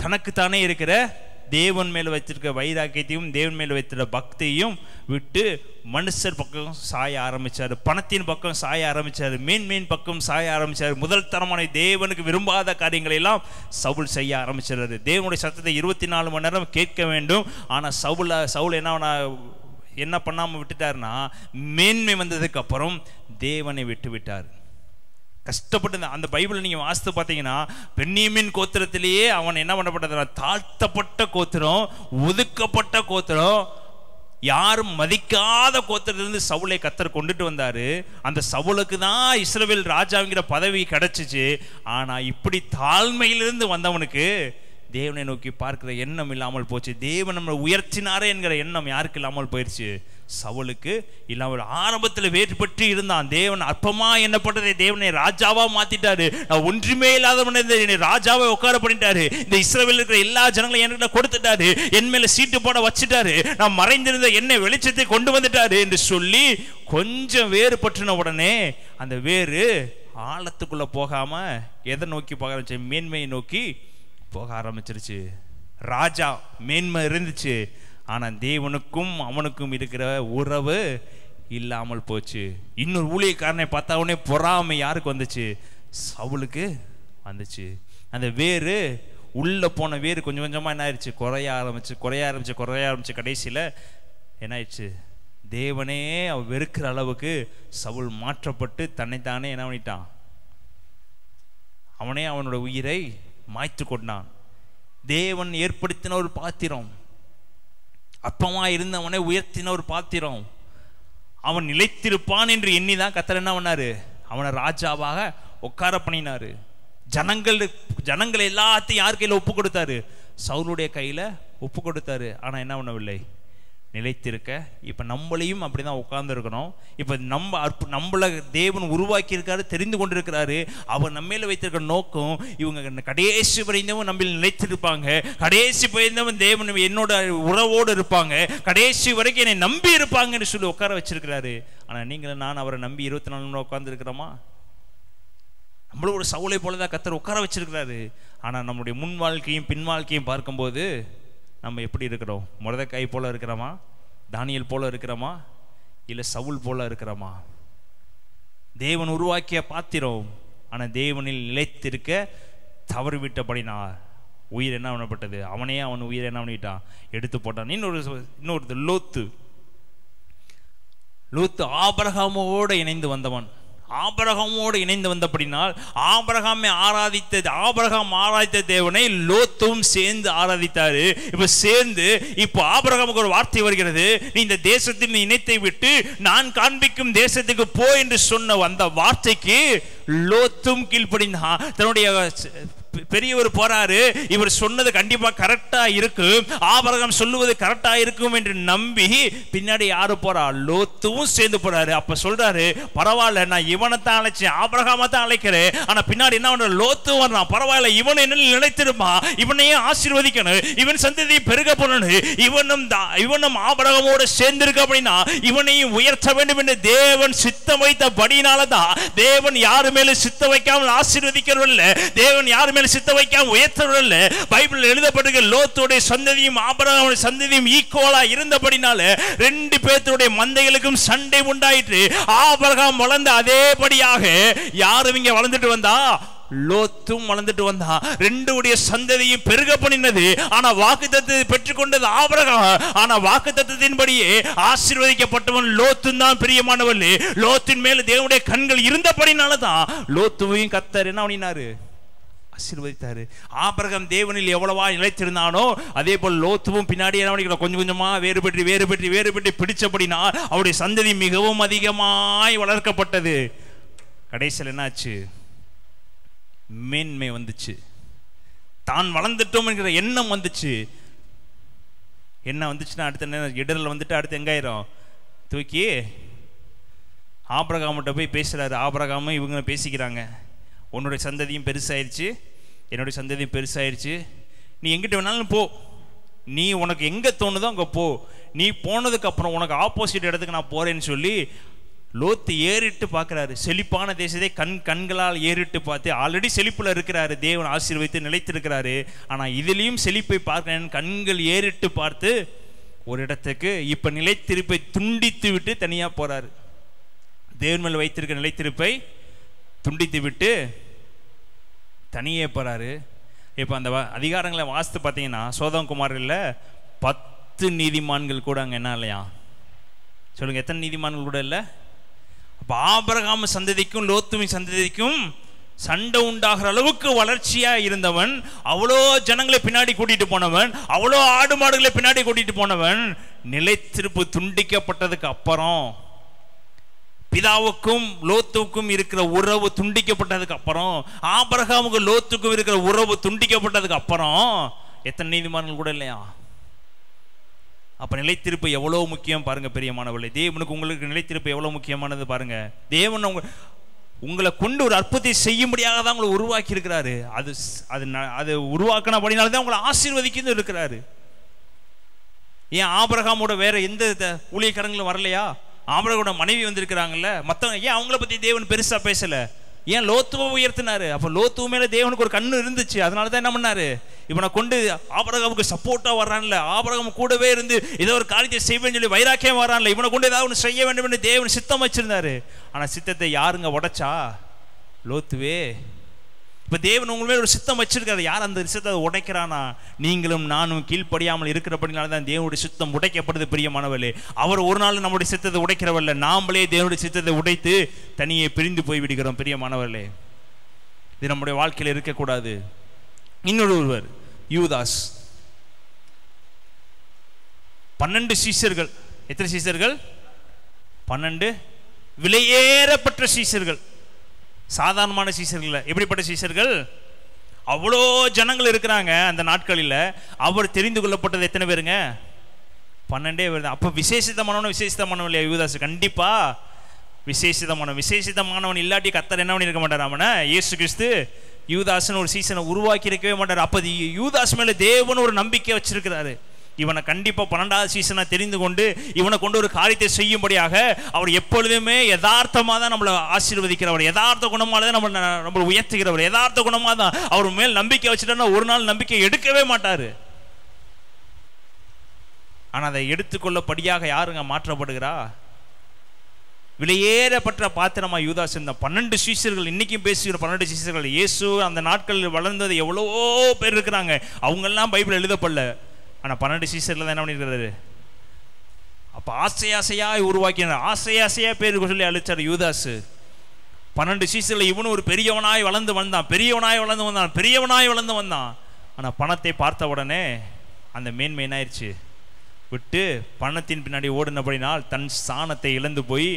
தனக்குத்தானே இருக்கிற தேவன் மேல் வைத்திருக்க வைராக்கியத்தையும் தேவன் மேல் வைத்திருக்க பக்தியையும் விட்டு மனுஷர் பக்கம் சாய ஆரம்பிச்சார், பணத்தின் பக்கம் சாய ஆரம்பிச்சார், மேன்மையின் பக்கம் சாய ஆரம்பிச்சார். முதல் தரமான தேவனுக்கு விரும்பாத காரியங்களை எல்லாம் சவுல் செய்ய ஆரம்பிச்சாரு. தேவனுடைய சத்தத்தை 24 மணி நேரம் கேட்க வேண்டும். ஆனால் சவுல் என்ன பண்ணாமல் விட்டுட்டாருன்னா, மேன்மை வந்ததுக்கு அப்புறம் தேவனை விட்டு விட்டார். கஷ்டப்பட்டு அந்த பைபிள் நீங்கள் வாசித்து பார்த்தீங்கன்னா, பென்னியமின் கோத்திரத்திலேயே அவன் என்ன பண்ணப்பட்டதுன்னா, தாழ்த்தப்பட்ட கோத்திரம், ஒதுக்கப்பட்ட கோத்திரம், யாரும் மதிக்காத கோத்திரத்திலிருந்து சவுலை கர்த்தர் கொண்டுட்டு வந்தாரு. அந்த சவுலுக்கு தான் இஸ்ரவேல் ராஜாங்கிற பதவி கிடைச்சிச்சு. ஆனால் இப்படி தாழ்மையிலிருந்து வந்தவனுக்கு தேவனை நோக்கி பார்க்கிற எண்ணம் இல்லாமல் போச்சு. தேவன் நம்மளை உயர்த்தினாரே என்கிற எண்ணம் யாருக்கு இல்லாமல் போயிடுச்சு? சவுலுக்கு இல்லாமல். ஆரம்பத்தில் வேறுபட்டு இருந்தான். தேவன் அற்பமா எண்ணப்பட்டதை தேவனை ராஜாவா மாத்திட்டாரு. நான் ஒன்றுமே இல்லாதவன் என்னை ராஜாவை உட்கார பண்ணிட்டாரு. இந்த இஸ்ரவேலில் இருக்கிற எல்லா ஜனங்களையும் என்கிட்ட கொடுத்துட்டாரு, என் மேல சீட்டு போட வச்சுட்டாரு, நான் மறைந்திருந்த என்னை வெளிச்சத்தை கொண்டு வந்துட்டாரு என்று சொல்லி கொஞ்சம் வேறுபட்டுன உடனே அந்த வேறு ஆழத்துக்குள்ள போகாம எதை நோக்கி போக ஆரம்பிச்சு? மேன்மையை நோக்கி போக ஆரம்பிச்சிருச்சு. ராஜா மேன்மை இருந்துச்சு, ஆனா தேவனுக்கும் அவனுக்கும் இருக்கிற உறவு இல்லாமல் போச்சு. இன்னொரு ஊழியக்காரனை பார்த்தா உடனே பொறாமை யாருக்கு வந்துச்சு? சவுலுக்கு வந்துச்சு. அந்த வேறு உள்ள போன வேறு கொஞ்சம் கொஞ்சமா என்ன ஆயிடுச்சு? குறைய ஆரம்பிச்சு கடைசியில என்ன ஆயிடுச்சு? தேவனே அவன் வெறுக்கிற அளவுக்கு சவுல் மாற்றப்பட்டு தன்னைத்தானே என்ன பண்ணிட்டான்? அவனே அவனோட உயிரை மாய்த்து கொண்டான். தேவன் ஏற்படுத்தின ஒரு பாத்திரம், அப்பமா இருந்தவனை உயர்த்தின ஒரு பாத்திரம், அவன் நிலைத்திருப்பான் என்று எண்ணிதான் கர்த்தர் என்ன பண்ணாரு? அவனை ராஜாவாக உட்கார பண்ணினாரு. ஜனங்கள் எல்லாத்தையும் யார் கையில ஒப்பு கொடுத்தாரு? சவுலுடைய கையில ஒப்பு கொடுத்தாரு. ஆனா என்ன பண்ணவில்லை? நிலைத்திருக்க. இப்ப நம்மளையும் அப்படிதான் உட்கார்ந்து இருக்கணும். இப்ப நம்மளை தேவன் உருவாக்கி இருக்காரு, தெரிந்து கொண்டிருக்கிறாரு. அவர் நம்மையில வைத்திருக்கிற நோக்கம், இவங்க கடைசி வரைந்தவன் நம்ம நிலைத்திருப்பாங்க, கடைசி வரைந்தவன் தேவன் என்னோட உறவோடு இருப்பாங்க, கடைசி வரைக்கும் என்னை நம்பி இருப்பாங்கன்னு சொல்லி உட்கார வச்சிருக்கிறாரு. ஆனா நீங்களும் நான் அவரை நம்பி 24 மணி உட்கார்ந்து இருக்கிறோமா? நம்மளும் ஒரு சவுளை போலதான் கர்த்தர் உட்கார வச்சிருக்கிறாரு. ஆனா நம்முடைய முன் வாழ்க்கையும் பின் வாழ்க்கையும் பார்க்கும்போது நம்ம எப்படி இருக்கிறோம்? மொர்தெக்காய் போல இருக்கிறோமா? தானியேல் போல இருக்கிறோமா? இல்லை சவுல் போல இருக்கிறோமா? தேவன் உருவாக்கிய பாத்திரம், ஆனால் தேவனில் நிலைத்திருக்க தவறிவிட்டபடினார் உயிர் என்ன பண்ணப்பட்டது? அவனே அவன் உயிரை என்ன பண்ணிட்டான்? எடுத்து போட்டான். இன்னொரு லோத்து ஆபிரகாமோடு இணைந்து வந்தவன். ஆபிரகாமோடு இணைந்து வந்தபடினால் ஆபிரகாம் ஆராதித்த தேவனை லோத்தும் சேர்ந்து ஆராதித்தாரு. இப்போ ஆபிரகாமுக்கு ஒரு வார்த்தை வருகிறது, நீ இந்த தேசத்தின் இணைத்தை விட்டு நான் காண்பிக்கும் தேசத்துக்கு போ என்று சொன்ன அந்த வார்த்தைக்கு லோத்தும் கீழ்ப்படிந்தான். தன்னுடைய பெரியவர் போறாரு, இவர் சொன்னது கண்டிப்பா கரெக்டா இருக்கு, ஆபிரகாம் சொல்லுவது கரெக்டா இருக்கும் என்று நம்பி பின்னாடி யாரு போறா? லோத்துவும் சேர்ந்து போறாரு. அப்ப சொல்றாரு, பரவாயில்ல, நான் இவனைத்தான் அழைச்சேன், ஆபிரகாமை தான் அழைக்கிறேன், ஆனா பின்னாடி என்ன பண்ற? லோத்து வர்றான். பரவாயில்ல, இவன் என்ன நிலைத்திருமா, இவனையும் ஆசீர்வதிக்கணும், இவன் சந்ததியை பெருக பண்ணணும், இவனும் ஆபிரகாமோடு சேர்ந்திருக்க அப்படின்னா இவனையும் உயர்த்த வேண்டும் என்று தேவன் சித்தம் வைத்தபடினாலதான் தேவன் யாரு மேலும் சித்த வைக்காமல் ஆசீர்வதிக்கிறவல்ல, தேவன் யாரு மேலும் சித்த வைக்காம உயர்த்தவல்ல. பைபிள் எழுதப்பட்டிருக்க லோத்துடைய சந்ததியும் ஆபிரகாமுடைய சந்ததியும் ஈக்குவலா இருந்தபடினால 2 பேருடைய மந்தைகளுக்கும் சண்டை உண்டாயிற்று. ஆபிரகாம் வளர்ந்த அதேபடியாக யாரும் இங்க வளர்ந்துட்டு வந்தா? லோத்தும் வளர்ந்துட்டு வந்தா. 2 சந்ததியும் பெருக பண்ணினது. ஆனா வாக்குத்தத்தத்தை பெற்றுக்கொண்டது ஆபிரகாம். ஆனா வாக்குத்தத்தத்தின்படியே ஆசீர்வதிக்கப்பட்டவன் லோத்தும் தான் பிரியமானவன். லோத்தின் மேல தேவனுடைய கண்கள் இருந்தபடினாலதான் லோத்துவையும் கர்த்தர் என்ன பண்ணினாரு? ஆசீர்வதித்தாரு. ஆபிரகாம் தேவனில் எவ்வளவா நிலைத்திருந்தானோ அதே போல் லோத்துவும் பின்னாடி கொஞ்சம் கொஞ்சமா வேறுபட்டு பிடிச்சபடினா அவருடைய சந்ததி மிகவும் அதிகமாய் வளர்க்கப்பட்டது. கடைசியில் என்னாச்சு? மேன்மை வந்துச்சு, தான் வளர்ந்துட்டோம் என்கிற எண்ணம் வந்துச்சு. என்ன வந்துச்சுன்னா அடுத்த இடத்துல வந்துட்டு அடுத்து எங்காயிரும்? தூக்கி ஆபிரகாம்கிட்ட போய் பேசுகிறாரு. ஆபிரகாமும் இவங்க பேசிக்கிறாங்க. உன்னுடைய சந்ததியும் பெருசாயிருச்சு, என்னுடைய சந்ததியும் பெருசாயிருச்சு, நீ எங்கிட்ட வேணாலும் போ, நீ உனக்கு எங்கே தோணுதோ அங்கே போ, நீ போனதுக்கப்புறம் உனக்கு ஆப்போசிட் இடத்துக்கு நான் போகிறேன்னு சொல்லி லோத்து ஏறிட்டு பார்க்குறாரு. செழிப்பான தேசத்தை கண்களால் ஏறிட்டு பார்த்து ஆல்ரெடி செழிப்பில் இருக்கிறாரு, தேவன் ஆசீர்வதித்து நிலைத்திருக்கிறாரு. ஆனால் இதுலேயும் செழிப்பை பார்க்கிறேன் கண்கள் ஏறிட்டு பார்த்து ஒரு இடத்துக்கு இப்போ நிலைத்திருப்பை துண்டித்து விட்டு தனியாக போகிறாரு. தேவன் மேல் வைத்திருக்க நிலைத்திருப்பை துண்டித்து விட்டு தனியே போகிறாரு. இப்போ அந்த அதிகாரங்களை வாசித்து பார்த்தீங்கன்னா சோதம் குமாரில் 10 நீதிமான்கள் கூட அங்கே என்ன இல்லையா? சொல்லுங்கள், எத்தனை நீதிமான்கள் கூட இல்லை? அப்போ ஆபிரகாம் சந்ததிக்கும் லோத்துவின் சந்ததிக்கும் சண்டை உண்டாகிற அளவுக்கு வளர்ச்சியாக இருந்தவன், அவ்வளோ ஜனங்களை பின்னாடி கூட்டிகிட்டு போனவன், அவ்வளோ ஆடு மாடுகளை பின்னாடி கூட்டிகிட்டு போனவன், நிலைத்திருப்பு துண்டிக்கப்பட்டதுக்கு அப்புறம், பிதாவுக்கும் லோத்துக்கும் இருக்கிற உறவு துண்டிக்கப்பட்டதுக்கு அப்புறம், ஆபிரகாமுக்கும் லோத்துக்கும் இருக்கிற உறவு துண்டிக்கப்பட்டதுக்கு அப்புறம் எத்தனை நீதிமான்கள் கூட இல்லையா? அப்போ நிலைத்திருப்பு எவ்வளோ முக்கியம் பாருங்க பிரியமானவர்களே. தேவனுக்கு உங்களுக்கு நிலைத்திருப்பு எவ்வளோ முக்கியமானது பாருங்க. தேவன் உங்களை கொண்டு ஒரு அற்புதத்தை செய்யும்படியாக தான் உங்களை உருவாக்கி இருக்கிறாரு. அது உருவாக்கினபடினால தான் உங்களை ஆசீர்வதிக்கிறது இருக்கிறாரு. ஏன் ஆபிரகாமோட வேற எந்த ஊழியக்காரங்களும் வரலையா? ஆபிரகாமோட மனைவி வந்திருக்கிறாங்கல்ல, மற்றவங்க ஏன் அவங்கள பற்றி தேவன் பெருசாக பேசலை? ஏன் லோத்துவை உயர்த்தினாரு? அப்போ லோத்து மேலே தேவனுக்கு ஒரு கண்ணு இருந்துச்சு. அதனால தான் என்ன பண்ணாரு, இவனை கொண்டு ஆபிரகாமுக்கு சப்போர்ட்டாக வர்றான்ல, ஆபிரகாம் கூடவே இருந்து ஏதோ ஒரு காரியத்தை செய்வேன்னு சொல்லி வைராக்கியம் வர்றான்ல, இவனை கொண்டு ஏதாவது ஒன்று செய்ய வேண்டும் என்று தேவன் சித்தம் வச்சிருந்தாரு. ஆனால் சித்தத்தை யாருங்க உடைச்சா? லோத்துவே. இப்போ தேவன் உங்க மேலே ஒரு சித்தம் வச்சிருக்காரு. யார் அந்த சித்தத்தை உடைக்கிறானா? நீங்களும் நானும் கீழ்ப்படியாமல் இருக்கிறபடினால தான் தேவனுடைய சித்தம் உடைக்கப்படுது பிரியமானவர்களே. அவர் ஒரு நாள் நம்முடைய சித்தத்தை உடைக்கிறவல்ல, நாமளே தேவனுடைய சித்தத்தை உடைத்து தனியே பிரிந்து போய் விடுகிறோம் பிரியமானவர்களே. இது நம்முடைய வாழ்க்கையில் இருக்கக்கூடாது. இன்னொருவர் யூதாஸ். 12 சீஷர்கள். எத்தனை சீஷர்கள்? 12 விலையேறப்பட்ட சீஷர்கள். சாதாரணமான சீஷர்கள். எப்படிப்பட்ட சீஷர்கள்? அவ்வளோ ஜனங்கள் இருக்கிறாங்க அந்த நாட்களில். அவர் தெரிந்து கொள்ளப்பட்டது எத்தனை பேருங்க? 12 பேர். அப்போ விசேஷிதமானவன் இல்லையா யூதாஸ்? கண்டிப்பா விசேஷிதமானவன் இல்லாட்டி கர்த்தர் என்ன பண்ணியிருக்க மாட்டார் அவனை? இயேசு கிறிஸ்து யூதாஸ்னு ஒரு சீசனை உருவாக்கி இருக்கவே மாட்டார். அப்போ யூதாஸ் மேலே தேவன் ஒரு நம்பிக்கை வச்சிருக்கிறாரு. இவனை கண்டிப்பாக 12வது சீசனை தெரிந்து கொண்டு இவனை கொண்டு ஒரு காரியத்தை செய்யும்படியாக அவர் எப்பொழுதுமே யதார்த்தமாக தான் நம்மளை ஆசீர்வதிக்கிறவர், யதார்த்த குணமாக தான் நம்மளை உயர்த்துகிறவர், யதார்த்த குணமாக தான் அவர் மேல் நம்பிக்கை வச்சுட்டா ஒரு நாள் நம்பிக்கை எடுக்கவே மாட்டார். ஆனால் அதை எடுத்துக்கொள்ளபடியாக யாருங்க மாற்றப்படுகிறா? விலையேறப்பட்ட பாத்திரமா யூதாஸ். இந்த 12 சீஷர்கள், இன்னைக்கும் பேசுகிற 12 சீஷர்கள். இயேசு அந்த நாட்களில் வளர்ந்தது எவ்வளோ பேர் இருக்கிறாங்க, அவங்கெல்லாம் பைபிள் எழுதப்படல. ஆனால் 12 சீசரில் தான் என்ன பண்ணியிருக்கிறாரு? அப்போ ஆசையாசையாக உருவாக்கினார், ஆசையாசையாக பேருக்கு சொல்லி அழிச்சார் யூதாஸ். 12 சீசரில் இவனும் ஒரு பெரியவனாய் வளர்ந்து வந்தான். ஆனால் பணத்தை பார்த்த உடனே அந்த மேன்மை என்ன ஆயிடுச்சு? விட்டு பணத்தின் பின்னாடி ஓடினபடினால் தன் ஸ்தானத்தை இழந்து போய்,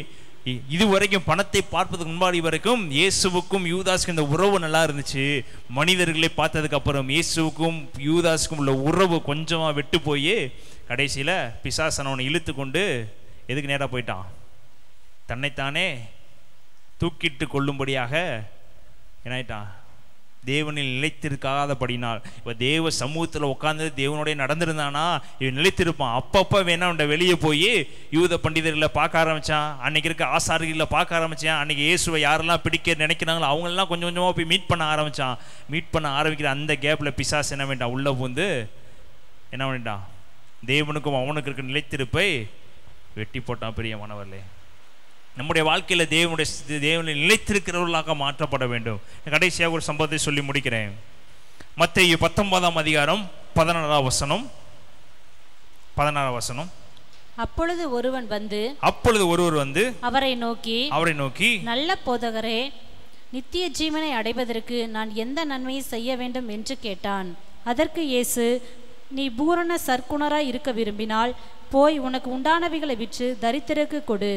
இதுவரைக்கும் பணத்தை பார்ப்பதுக்கு முன்னாடி வரைக்கும் இயேசுவுக்கும் யூதாஸுக்கும் இந்த உறவு நல்லா இருந்துச்சு. மனிதர்களை பார்த்ததுக்கு அப்புறம் இயேசுவுக்கும் யூதாஸுக்கும் உள்ள உறவு கொஞ்சமாக விட்டு போய் கடைசியில் பிசாசனவனை இழுத்து கொண்டு எதுக்கு நேராக போயிட்டான்? தன்னைத்தானே தூக்கிட்டு கொள்ளும்படியாக என்னாயிட்டான்? தேவனில் நிலைத்திருக்காதபடினால். இப்போ தேவ சமூகத்தில் உட்காந்து தேவனோடைய நடந்திருந்தானா இவன் நிலைத்திருப்பான். அப்பப்போ வேணா வெளியே போய் யூத பண்டிதர்களை பார்க்க ஆரம்பித்தான், அன்னைக்கு இருக்க ஆசாரிகளை பார்க்க ஆரம்பித்தான், அன்னைக்கு இயேசுவை யாரெல்லாம் பிடிக்க நினைக்கிறாங்களோ அவங்களெல்லாம் கொஞ்சம் கொஞ்சமாக போய் மீட் பண்ண ஆரம்பிக்கிற அந்த கேப்பில் பிசாசு என்ன வேண்டாம்? உள்ளே பூந்து என்ன பண்ணிட்டான்? தேவனுக்கும் அவனுக்கு இருக்க நிலைத்திருப்பை வெட்டி போட்டான். பிரியமானவர்களே, நம்முடைய வாழ்க்கையில் தேவனில் நிலைத்திருக்கிறவர்களாக மாற்றப்பட வேண்டும். கடைசியாக ஒரு சம்பவத்தை சொல்லி முடிக்கிறேன். மத்தேயு 19ஆம் அதிகாரம் 16ஆம் வசனம். அப்பொழுது ஒருவர் வந்து அவரை நோக்கி நல்ல போதகரே, நித்திய ஜீவனை அடைவதற்கு நான் எந்த நன்மையை செய்ய வேண்டும் என்று கேட்டான். அதற்கு இயேசு, நீ பூரண சற்குணராய் இருக்க விரும்பினால் போய் உனக்கு உண்டானவைகளை விற்று தரித்திரருக்கு கொடு,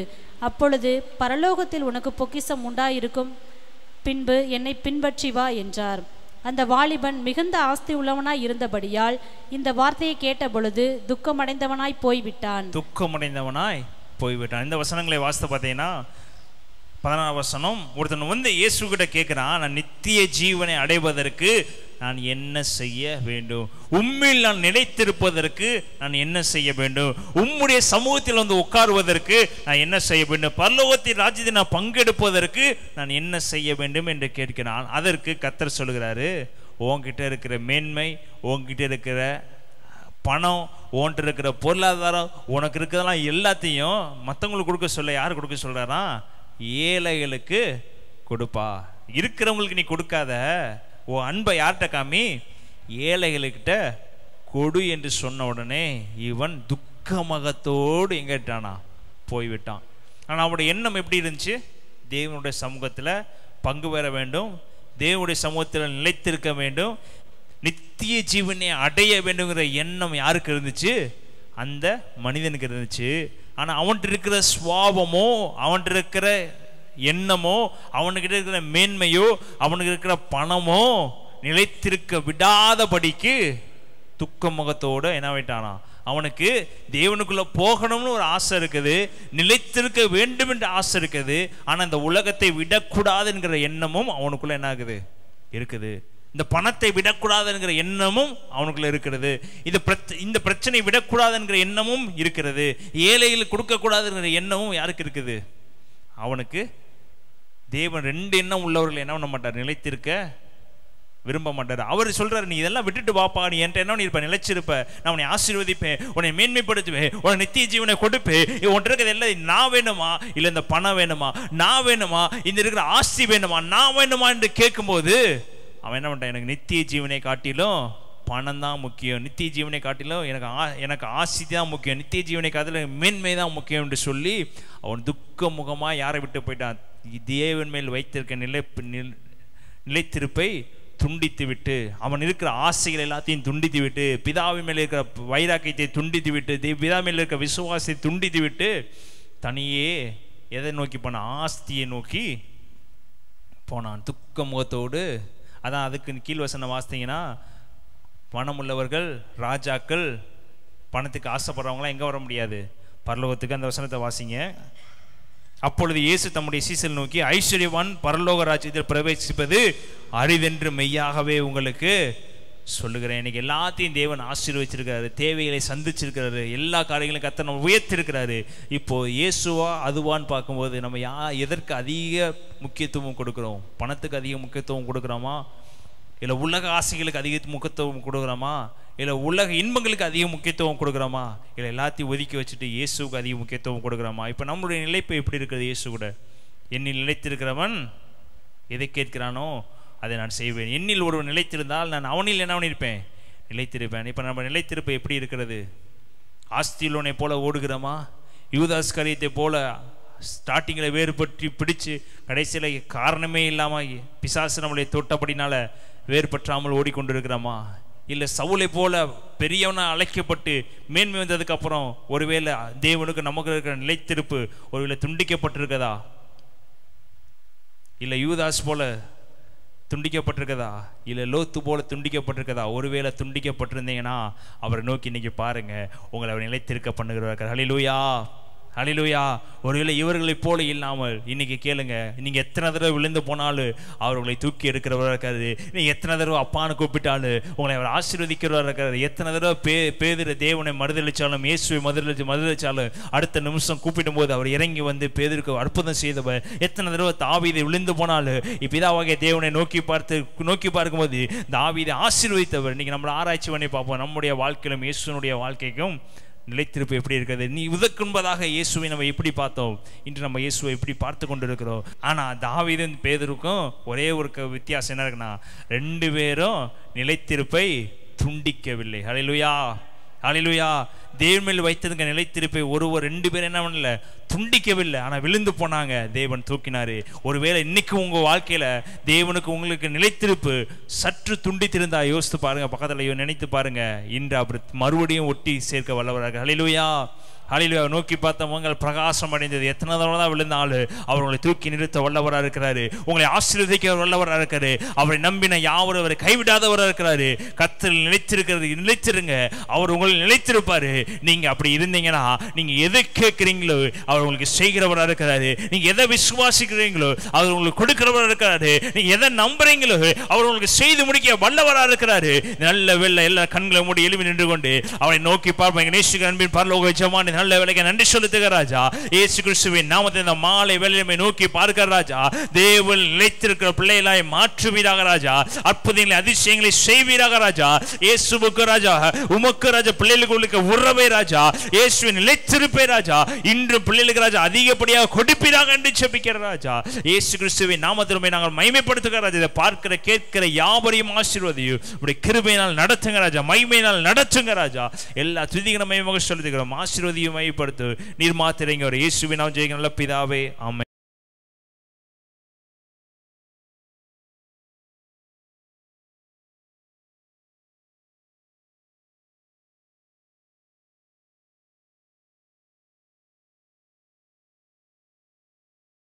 அப்பொழுது பரலோகத்தில் உனக்கு பொக்கிஷம் உண்டாயிருக்கும், பின்பு என்னை பின்பற்றி வா என்றார். அந்த வாலிபன் மிகுந்த ஆஸ்தி உள்ளவனாய் இருந்தபடியால் இந்த வார்த்தையை கேட்ட பொழுது துக்கமடைந்தவனாய் போய்விட்டான். இந்த வசனங்களை வாசித்து பார்த்தீங்கன்னா 16 வசனம், ஒருத்தன் வந்து இயேசு கிட்ட கேட்கிறான், நான் நித்திய ஜீவனை அடைவதற்கு நான் என்ன செய்ய வேண்டும்? உம்மில் நான் நிலைத்திருப்பதற்கு நான் என்ன செய்ய வேண்டும்? உம்முடைய சமூகத்தில் வந்து உட்காருவதற்கு நான் என்ன செய்ய வேண்டும்? பரலோகத்தின் ராஜ்யத்தில் நான் பங்கெடுப்பதற்கு நான் என்ன செய்ய வேண்டும் என்று கேட்கிறான். அதற்கு கர்த்தர் சொல்கிறாரு, உன்கிட்ட இருக்கிற மேன்மை, உன்கிட்ட இருக்கிற பணம், உன்கிட்ட இருக்கிற பொருளாதாரம், உனக்கு இருக்கிறதெல்லாம் எல்லாத்தையும் மற்றவங்களுக்கு கொடுக்க சொல்ல. யார் கொடுக்க சொல்றாரா? ஏழைகளுக்கு கொடுப்பா. இருக்கிறவங்களுக்கு நீ கொடுக்காத, உன் அன்பை யார்கிட்ட காமி? ஏழைகளுக்கிட்ட கொடு என்று சொன்ன உடனே இவன் துக்கமகத்தோடு எங்கிட்டானா? போய்விட்டான். ஆனால் அவனுடைய எண்ணம் எப்படி இருந்துச்சு? தேவனுடைய சமூகத்தில் பங்கு பெற வேண்டும், தேவனுடைய சமூகத்தில் நிலைத்திருக்க வேண்டும், நித்திய ஜீவனை அடைய வேண்டுங்கிற எண்ணம் யாருக்கு இருந்துச்சு? அந்த மனிதனுக்கு இருந்துச்சு. ஆனால் அவன்கிட்ட இருக்கிற சுவாபமோ, அவன்கிட்ட இருக்கிற எண்ணமோ, அவனுக்கிட்ட இருக்கிற மேன்மையோ, அவனுக்கு இருக்கிற பணமோ நிலைத்திருக்க விடாதபடிக்கு துக்க முகத்தோடு என்ன ஆயிட்டானா? அவனுக்கு தேவனுக்குள்ள போகணும்னு ஒரு ஆசை இருக்குது, நிலைத்திருக்க வேண்டும் என்ற ஆசை இருக்குது. ஆனால் இந்த உலகத்தை விடக்கூடாதுங்கிற எண்ணமும் அவனுக்குள்ள என்ன ஆகுது? இருக்குது. இந்த பணத்தை விடக்கூடாதுங்கிற எண்ணமும் அவனுக்குள்ள இருக்கிறது. இந்த பிரச்சனை விடக்கூடாதுங்கிற எண்ணமும் இருக்கிறது. ஏழைகளுக்கு கொடுக்கக்கூடாதுங்கிற எண்ணமும் யாருக்கு இருக்குது? அவனுக்கு. தேவன் ரெண்டு எண்ணம் உள்ளவர்கள் என்ன பண்ண மாட்டார்? நிலைத்திருக்க விரும்ப மாட்டார். அவர் சொல்றாரு, நீ இதெல்லாம் விட்டுட்டு வாப்பா, நீ என்கிட்ட என்ன இருப்ப? நிலைச்சிருப்ப, நான் உன்னை ஆசீர்வதிப்பேன், உன்னை மேன்மைப்படுத்துவேன், உன்னை நித்திய ஜீவனை கொடுப்பேன். உன்கிட்ட இருக்கிறது எல்லாம் நான் வேணுமா, இல்லை இந்த பணம் வேணுமா, நான் வேணுமா, இந்த இருக்கிற ஆஸ்தி வேணுமா, நான் வேணுமா என்று கேட்கும்போது அவன் என்ன பண்ணிட்டான்? எனக்கு நித்திய ஜீவனை காட்டிலும் பணம் தான் முக்கியம், நித்திய ஜீவனை காட்டிலும் எனக்கு ஆசி தான் முக்கியம், நித்திய ஜீவனை காட்டிலும் மேன்மை தான் முக்கியம் என்று சொல்லி அவன் துக்க முகமாக யாரை விட்டு போயிட்டான்? தேவன் மேல் வைத்திருக்க நிலைத்திருப்பை துண்டித்து விட்டு, அவன் இருக்கிற ஆசைகள் எல்லாத்தையும் துண்டித்து விட்டு, பிதாவின் மேல் இருக்கிற வைராக்கியத்தை துண்டித்து விட்டு, பிதா மேல் இருக்கிற விசுவாசத்தை துண்டித்து விட்டு தனியே எதை நோக்கி போனான்? ஆஸ்தியை நோக்கி போனான் துக்க முகத்தோடு. அதான் அதுக்கு கீழ் வசனம் வாசித்தீங்கன்னா, பணம் உள்ளவர்கள், ராஜாக்கள், பணத்துக்கு ஆசைப்படுறவங்களாம் எங்கே வர முடியாது? பரலோகத்துக்கு. அந்த வசனத்தை வாசிங்க. அப்பொழுது இயேசு தம்முடைய சீசல் நோக்கி, ஐஸ்வர்யவான் பரலோக ராஜ்யத்தில் பிரவேசிப்பது அரிதென்று மெய்யாகவே உங்களுக்கு சொல்லுகிறேன். இன்னைக்கு எல்லாத்தையும் தேவன் ஆசீர்வதிச்சிருக்கிறாரு, தேவைகளை சந்திச்சிருக்கிறாரு, எல்லா காரியங்களையும் கர்த்தர் நம்ம உயர்த்திருக்கிறாரு. இப்போ இயேசுவா அதுவான்னு பார்க்கும்போது நம்ம எதற்கு அதிக முக்கியத்துவம் கொடுக்குறோம்? பணத்துக்கு அதிக முக்கியத்துவம் கொடுக்குறோமா, இல்லை உலக ஆசைகளுக்கு அதிக முக்கியத்துவம் கொடுக்குறோமா, இல்லை உலக இன்பங்களுக்கு அதிக முக்கியத்துவம் கொடுக்குறோமா, இல்லை எல்லாத்தையும் ஒதுக்கி வச்சுட்டு இயேசுக்கு அதிக முக்கியத்துவம் கொடுக்குறோமா? இப்போ நம்மளுடைய நிலைப்பு எப்படி இருக்கிறது? இயேசு கூட, என்னில் நிலைத்திருக்கிறவன் எதை கேட்கிறானோ அதை நான் செய்வேன். என்னில் ஒருவன் நிலைத்திருந்தால் நான் அவனில் என்ன இருப்பேன்? நிலைத்திருப்பேன். இப்போ நம்ம நிலைத்திருப்பு எப்படி இருக்கிறது? ஆஸ்தியுள்ளவனை போல ஓடுகிறோமா? யூதாஸ் காரியத்தை போல ஸ்டார்டிங்கில் வேறுபற்றி பிடிச்சு கடைசியில் காரணமே இல்லாமல் பிசாசு நம்மளை தொட்டபடினால வேறுபற்றாமல் ஓடிக்கொண்டிருக்கிறோமா? இல்லை சவுலை போல பெரியவனா அழைக்கப்பட்டு மேன்மை வந்ததுக்கு அப்புறம் ஒருவேளை தேவனுக்கு நமக்கு இருக்கிற நிலைத்திருப்பு ஒருவேளை துண்டிக்கப்பட்டிருக்கதா? இல்லை யூதாஸ் போல துண்டிக்கப்பட்டிருக்கதா? இல்லை லோத்து போல துண்டிக்கப்பட்டிருக்கதா? ஒருவேளை துண்டிக்கப்பட்டிருந்தீங்கன்னா அவரை நோக்கி இன்னைக்கு பாருங்க, உங்களை அவர் நிலைத்திருக்க பண்ணுகிறார்கள். ஹல்லேலூயா, ஹல்லேலூயா. ஒருவேளை இவர்களைப் போல இல்லாமல் இன்னைக்கு கேளுங்க, நீங்கள் எத்தனை தடவை விழுந்து போனாலும் அவர்களை தூக்கி எடுக்கிறவராக இருக்காது. நீங்கள் எத்தனை தடவை அப்பான்னு கூப்பிட்டாலும் உங்களை அவர் ஆசீர்வதிக்கிறவராக இருக்காது. எத்தனை தடவை பேதுரு தேவனை மறுதளிச்சாலும், இயேசுவை மறுதளிச்சாலும் அடுத்த நிமிஷம் கூப்பிடும் போது அவர் இறங்கி வந்து பேதுருக்கு அற்புதம் செய்தவர். எத்தனை தடவை தாவீது விழுந்து போனாலும் பிதாவாகிய தேவனை நோக்கி பார்க்கும்போது தாவீதை ஆசீர்வதித்தவர். இன்னைக்கு நம்மளை ஆராய்ச்சி பண்ணி பார்ப்போம், நம்முடைய வாழ்க்கையிலும் இயேசுனுடைய வாழ்க்கைக்கும் நிலைத்திருப்பு எப்படி இருக்கிறது? நீ இதற்குன்பதாக இயேசுவை நம்ம எப்படி பார்த்தோம், இன்று நம்ம இயேசுவை எப்படி பார்த்து கொண்டு இருக்கிறோம். ஆனால் தாவீதும் பேதுருக்கும் ஒரே ஒரு வித்தியாசம் என்ன இருக்குன்னா, ரெண்டு பேரும் நிலைத்திருப்பை துண்டிக்கவில்லை. ஹல்லேலூயா, ஹல்லேலூயா. தேவன் மேல் வைத்திருக்க நிலைத்திருப்பை ரெண்டு பேரும் என்ன பண்ணல? துண்டிக்கவில்லை. ஆனால் விழுந்து போனாங்க, தேவன் தூக்கினாரு. ஒருவேளை இன்னைக்கு உங்கள் வாழ்க்கையில் தேவனுக்கு உங்களுக்கு நிலைத்திருப்பு சற்று துண்டித்திருந்தா யோசித்து பாருங்க, பக்கத்தில் நினைத்து பாருங்க, இன்று அவர் மறுபடியும் ஒட்டி சேர்க்க வல்லவராக. ஹல்லேலூயா, ஹல்லேலூயா. நோக்கி பார்த்தவங்க பிரகாசம் அடைந்தது. எத்தனை தடவை தான் விழுந்தாலும் அவர்களை தூக்கி நிறுத்த வல்லவராக இருக்கிறாரு. உங்களை ஆசீர்வதிக்க வல்லவராக இருக்காரு. அவரை நம்பின யாவரும் அவரை கைவிடாதவராக இருக்கிறாரு. கர்த்தரில் நிலைத்திருக்கிறது, நிலைத்திருங்க, அவர் உங்களை நிலைத்திருப்பாரு. நீங்க அப்படி இருந்தீங்கன்னா நீங்க எதை கேட்கிறீங்களோ அவர் உங்களுக்கு செய்கிறவராக இருக்கிறாரு. நீங்க எதை விசுவாசிக்கிறீங்களோ அவர் உங்களுக்கு கொடுக்கிறவராக இருக்கிறாரு. நீங்க எதை நம்புறீங்களோ அவர் உங்களுக்கு செய்து முடிக்க வல்லவராக இருக்கிறாரு. நல்ல வேளை எல்லா கண்களை மூடி எழுப்பி நின்று கொண்டு அவரை நோக்கி பார்ப்போம். நேசிக்கிற அன்பின் பரலோக எஜமானே, நல்ல வேளைக்கு நன்றி செலுத்துகிற ராஜா. இயேசு கிறிஸ்துவின் நாமத்தில் இந்த மாலை வேளையை நோக்கி பார்க்கிற ராஜா, தேவன் நிலைத்திருக்கிற பிள்ளைகளாய் மாற்றுவீராக ராஜா. அற்புதங்களை அதிசயங்களை செய்வீராக ராஜா. இயேசுவுக்கு ராஜா, உமக்கு ராஜா, பிள்ளைகளுக்கு உறவே ராஜா, இயேசுவின் நிலைத்திருப்பே ராஜா. இன்று பிள்ளைகளுக்கு ராஜா அதிகப்படியாக கொடுப்பீராக என்று ஜெபிக்கிற ராஜா. இயேசு கிறிஸ்துவின் நாமத்திலுமே நாங்கள் மகிமைப்படுத்துகிற ராஜா. இதை பார்க்கிற கேட்கிற யாவரையும் ஆசீர்வதியும் உடைய கிருபையினால் நடத்துங்க ராஜா, மகிமையினால் நடத்துங்க ராஜா. எல்லா துதிகளை மகிமையாக செலுத்துகிறோம். ஆசீர்வதியும் மகிமைப்படுத்து. நீர் மாத்திரங்க ஒரு இயேசுவின் நாமத்தில் ஜெயிக்கிற நல்ல பிதாவே, ஆமென்.